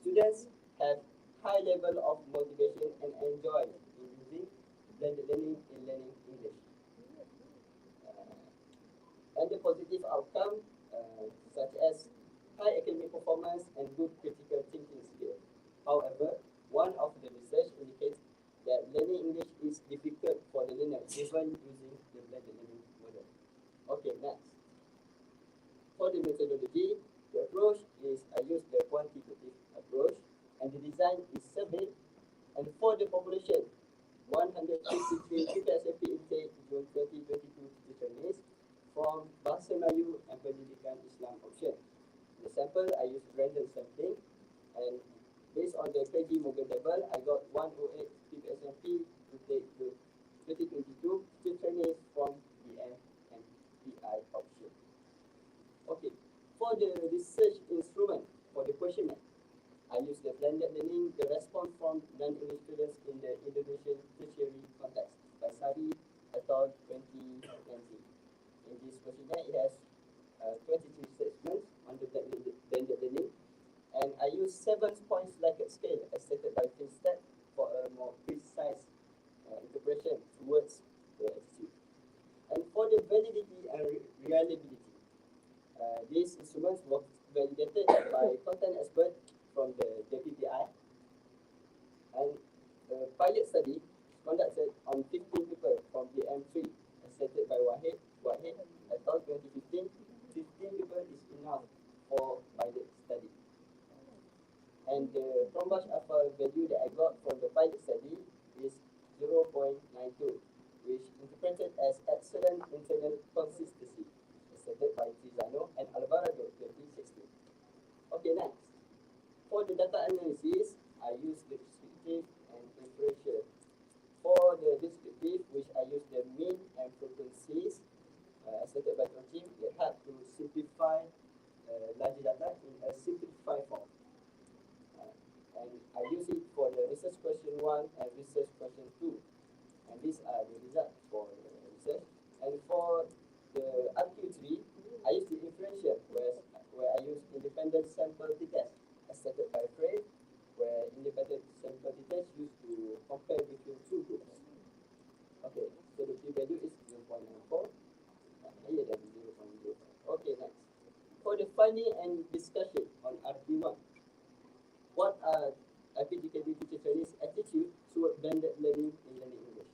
students have high level of motivation and enjoy in using blended learning in learning English. And the positive outcome such as high academic performance and good critical thinking skills. However, one of the research indicates that learning English is difficult for the learner even using the blended learning model. Okay, next. For the methodology, the approach is I use the quantitative approach and the design is survey. And for the population, 153 QKSFP intake June 2022 teacher trainees from Bahasa Melayu and Pendidikan Islam option. The sample I use random sampling and based on the pagi Morgan level, I got 108 PPSMP to take the 2022 teacher trainees from BM and PI option. Okay, for the research instrument for the questionnaire, I use the blended learning, the response from non-English students in the Indonesian tertiary context by Sari et al. 2020. In this questionnaire, it has 23 statements on the blended learning. And I use 7 points Likert scale as stated by Finstead for a more precise interpretation towards the attitude. And for the validity and reliability, these instruments were validated by content experts from the JPPI. And the pilot study conducted on 15 people from BM3 as stated by Wahid et al. 2015. 15 people is enough for pilot study. And the Trombash alpha value that I got from the pilot study is 0.92, which interpreted as excellent internal consistency, stated by Trizano and Alvarado 2016. Okay, next. For the data analysis, I use the descriptive and inferential. For the descriptive, which I use the mean and frequencies, stated by Tochim, it had to simplify larger data in a simplified form. And I use it for the research question 1 and research question 2. And these are the results for the research. And for the RQ3, I use the inferential, where I use independent sample t-test, as stated by Fred, where independent sample t-test used to compare between 2 groups. Okay, so the p-value is 0.94, higher than 0.05. Okay, next. For the finding and discussion on RQ1, what are critically teacher trainees' attitude toward blended learning in learning English.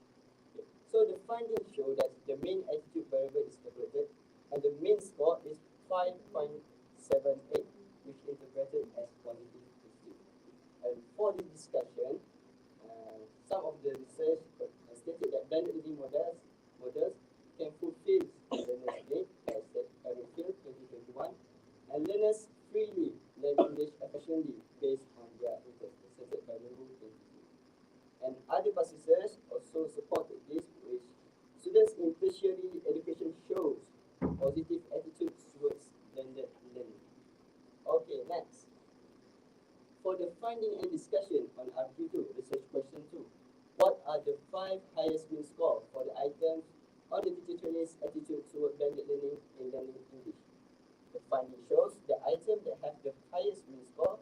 Okay. So the findings show that the main attitude variable is calculated, and the mean score is 5.78, which is interpreted as positive attitude. And for this discussion, some of the research stated that blended learning models can fulfill the learner's need, as said Tarikh 2021, and learners freely learn English efficiently based on their interests, stated by the rule 22. And other passages also supported this, which students in tertiary education shows positive attitudes towards blended learning. Okay, next. For the finding and discussion on RQ2, research question 2, what are the 5 highest mean score for the items on the teacher trainee's attitude toward blended learning in learning English? The finding shows the item that have the highest mean score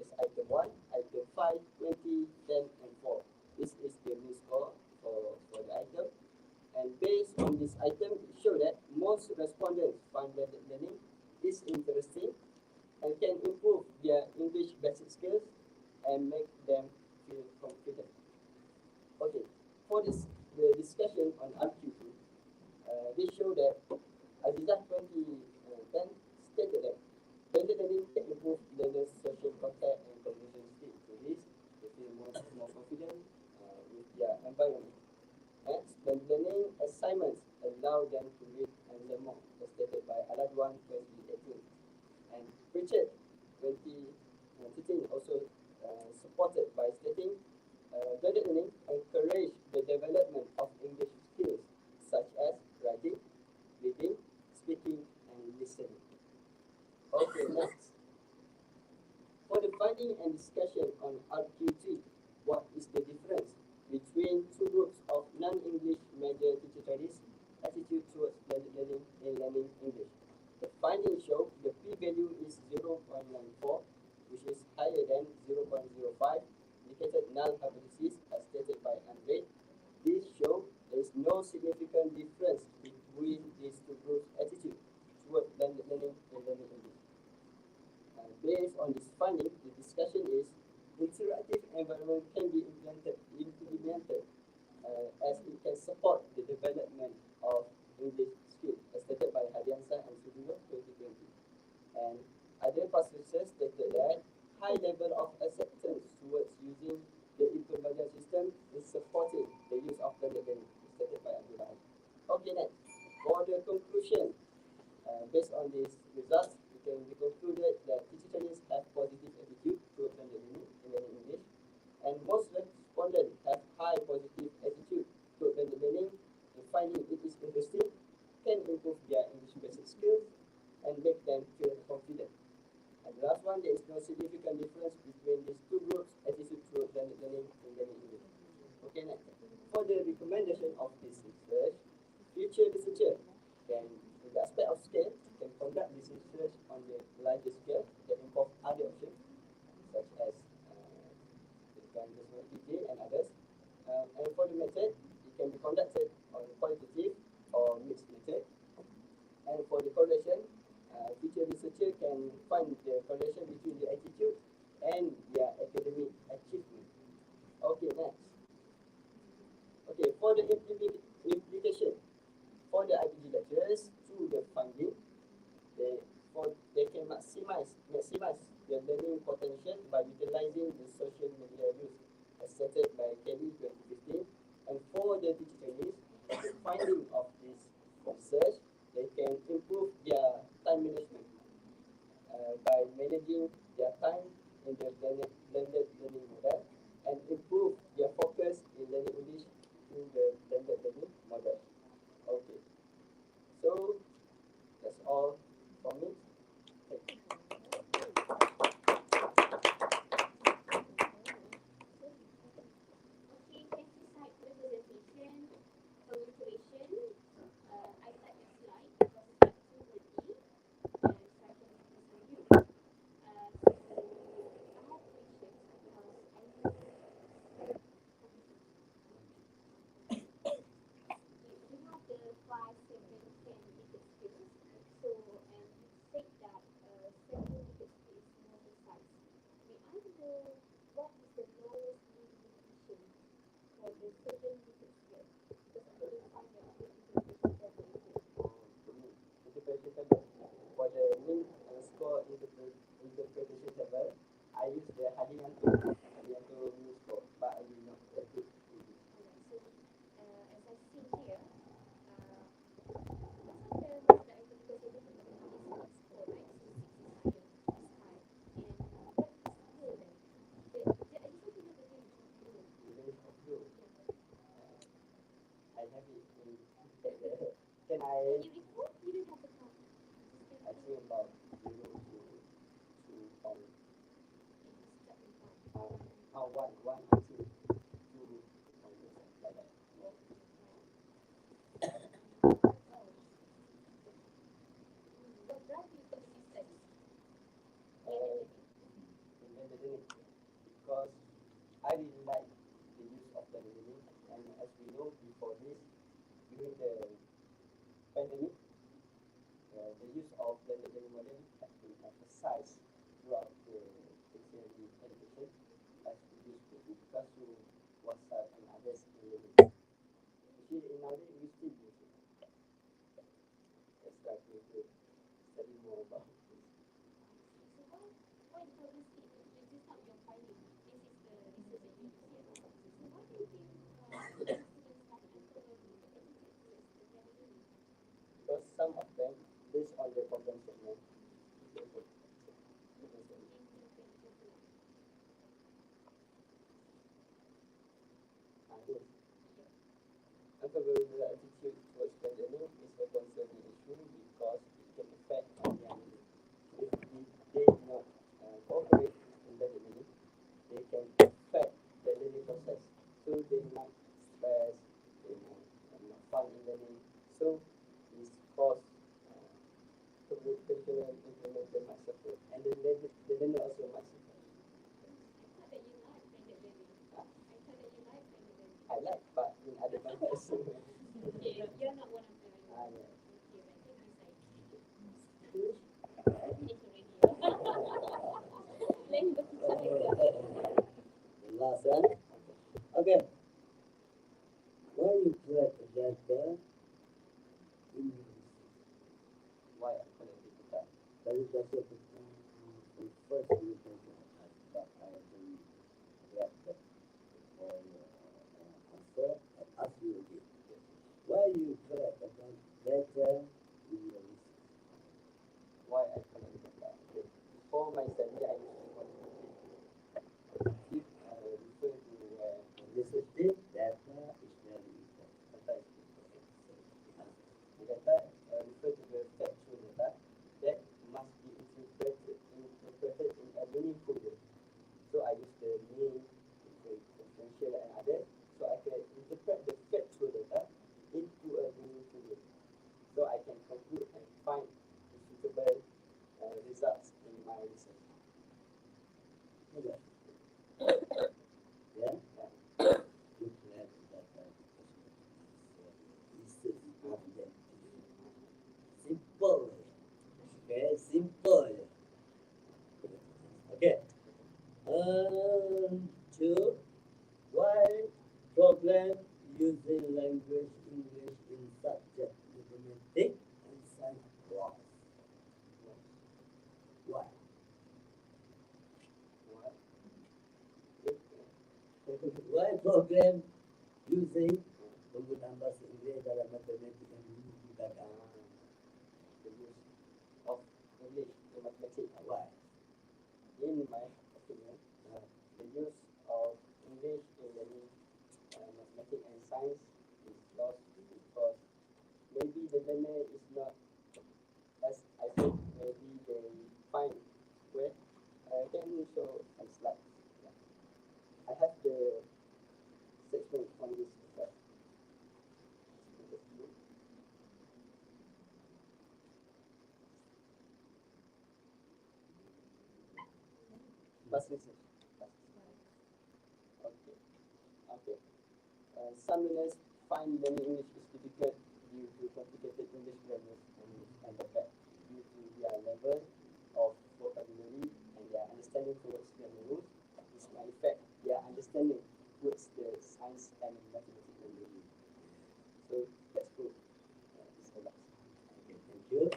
is item 1, item 5, 20, 10, and 4. This is the mean score for the item. And based on this item, it shows that most respondents find blended learning is interesting and can improve their English basic skills and make them feel confident. Okay, for this the discussion on RQ2, they show that Azizah 2010 stated that blended learning can improve learners' social contact and communication skills. So this, they feel more confident with their environment. Next, blended learning assignments allow them to read and learn more, as stated by Aladwan 2018. And Pritchett 2013 also supported by stating blended learning encourage the development of English skills such as writing, reading, speaking, and listening. Okay, next. For the finding and discussion on RQ3, what is the difference between two groups of non-English major teacher trainees' attitude towards blended learning in learning English? The findings show the p-value is 0.94, which is higher than 0.05, indicated null hypothesis as stated by Andre. This shows there is no significant difference between these two groups' attitude toward blended learning in learning English. Based on this finding, the discussion is interactive environment can be implemented as it can support the development of English skills, as stated by Hadiansa and Sudhir 2020. And other passages stated that high level of acceptance towards using the intermediate system is supporting the use of blended learning, stated by Abdullah. Okay, next. For the conclusion, based on these results, we can be concluded that teacher trainees have positive attitude toward blended learning in learning English, and most respondents have high positive attitude toward blended learning, and finding it is interesting, can improve their English basic skills, and make them feel confident. And the last one, there is no significant difference between these two groups' attitude toward blended learning and learning English. Okay, next. For the recommendation of this research, future researcher can, in the aspect of scale, can conduct this research on the larger scale that involve other options, such as PJ and others. And for the method, it can be conducted on qualitative or mixed method. And for the correlation, future researcher can find the correlation between the attitude and their academic achievement. Okay, next. Okay, for the implication, for the IPG lecturers, through the finding, they can maximize their learning potential by utilizing the social media use, as stated by Kelly 2015. And for the teacher trainees, the finding of this research, they can improve their time management by managing their time in the blended learning model, and improve their focus in learning English in the blended learning model. Okay, so that's all for me. Thank you. Okay, thank you, Sai, for the presentation. Congratulations. I start your slide because it's not too wordy, and so I can focus on you. So I have questions because I know interpretation table. For the mean score interpretation table, I use the Hadian mean score, but I will not put it. As I see here, sometimes the identical table is score, right? So 6 is higher, is high. And what is low then? I just want to know the range of low. The range of you. I have it in can I You recall? You don't have the count. I think about 0 to pound. One until 2 like that. What drive you to this study? In learning because I really like the use of the learning, and as we know before this, during the pandemic, the use of the learning model has been emphasized throughout the tertiary education, as we use the classroom, WhatsApp, and others in learning. Actually, in nowadays we still use it. That's why we could study more about this. So why the problem statement? This is not your finding. This is the research that you see about. So why do you think students have uncovered the attitude towards the piano learning? Because some of them, based on the problem statement, uncovering the attitude towards the learning is a concerning issue because it can affect on their learning. If they do not cooperate in the learning, they can affect the learning process. So they might stress, they might not fun in learning. So this cause communication implementation might suffer, and the learner also might suffer. I thought that you like blended learning. Huh? I thought that you like blended learning. I like, but in other contexts. Okay, you're not one of the. Yeah. Okay, but thank you, Sai. I finished already. Let's go to Tarikh. The last one. Okay. Why you create a data in your Why I collected the data? Tadi dasar first you can but I will get that for your answer and ask you again. Why you create a data in your research? Why I collected the data? Okay. For my study, I used to quantitate. If I refer to Research data is very important. data is important. The data refer to the factual data that must be interpreted in a meaningful way. So I use the mean, differential, and others, so I can interpret the factual data into a meaningful way. So I can conclude and find the suitable results in my research. Okay. Yeah? You create data because research is objective. Simple. Okay, simple. Okay. Two. Why problem using language English in subject mathematics and science class? Why? Why program using penggunaan bahasa Inggeris dalam matematik dan perdagangan? The use of English in mathematics. Why? In my opinion, the use of English in learning mathematics and science is lost because maybe the learner is not, as I said, maybe they find where I can show some slides. Yeah. I have the section on this slide. Bus research. Okay. Okay. Some learners find learning English is difficult due to complicated English grammar and the fact due to their level of vocabulary and their understanding towards grammar rules. This might affect their understanding towards the science and mathematical learning. So let's go. This is the last. Okay, thank you.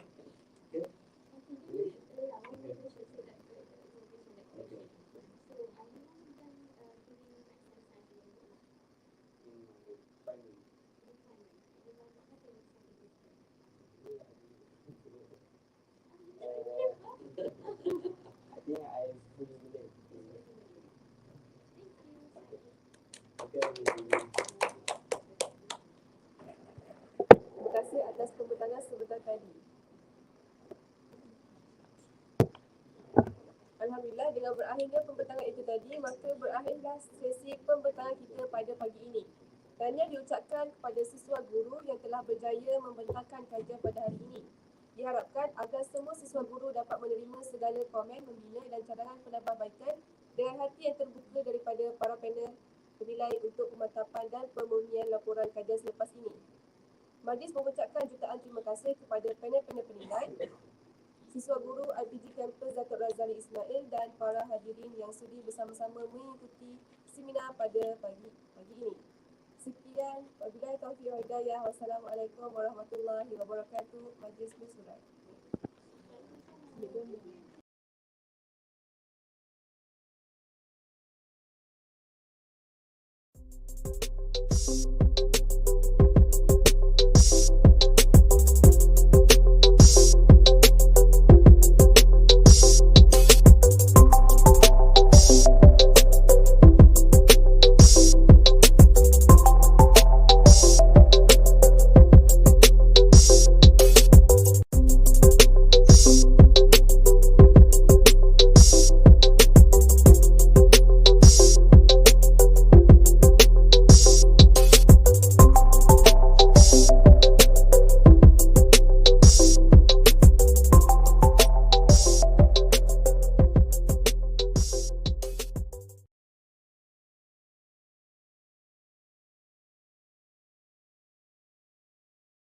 Dan dengan berakhirnya pembentangan itu tadi, maka berakhirlah sesi pembentangan kita pada pagi ini. Tahniah diucapkan kepada siswa guru yang telah berjaya membentangkan kajian pada hari ini. Diharapkan agar semua siswa guru dapat menerima segala komen, membina dan cadangan penambahbaikan dengan hati yang terbuka daripada para panel penilai untuk pemantapan dan pemurnian laporan kajian selepas ini. Majlis mengucapkan jutaan terima kasih kepada panel-panel penilai, siswa guru RPG Kampus Datuk Razali Ismail dan para hadirin yang sudi bersama-sama mengikuti seminar pada pagi ini. Sekian, wabillahi taufiq wal hidayah. Wassalamualaikum warahmatullahi wabarakatuh. Majlis bersurat.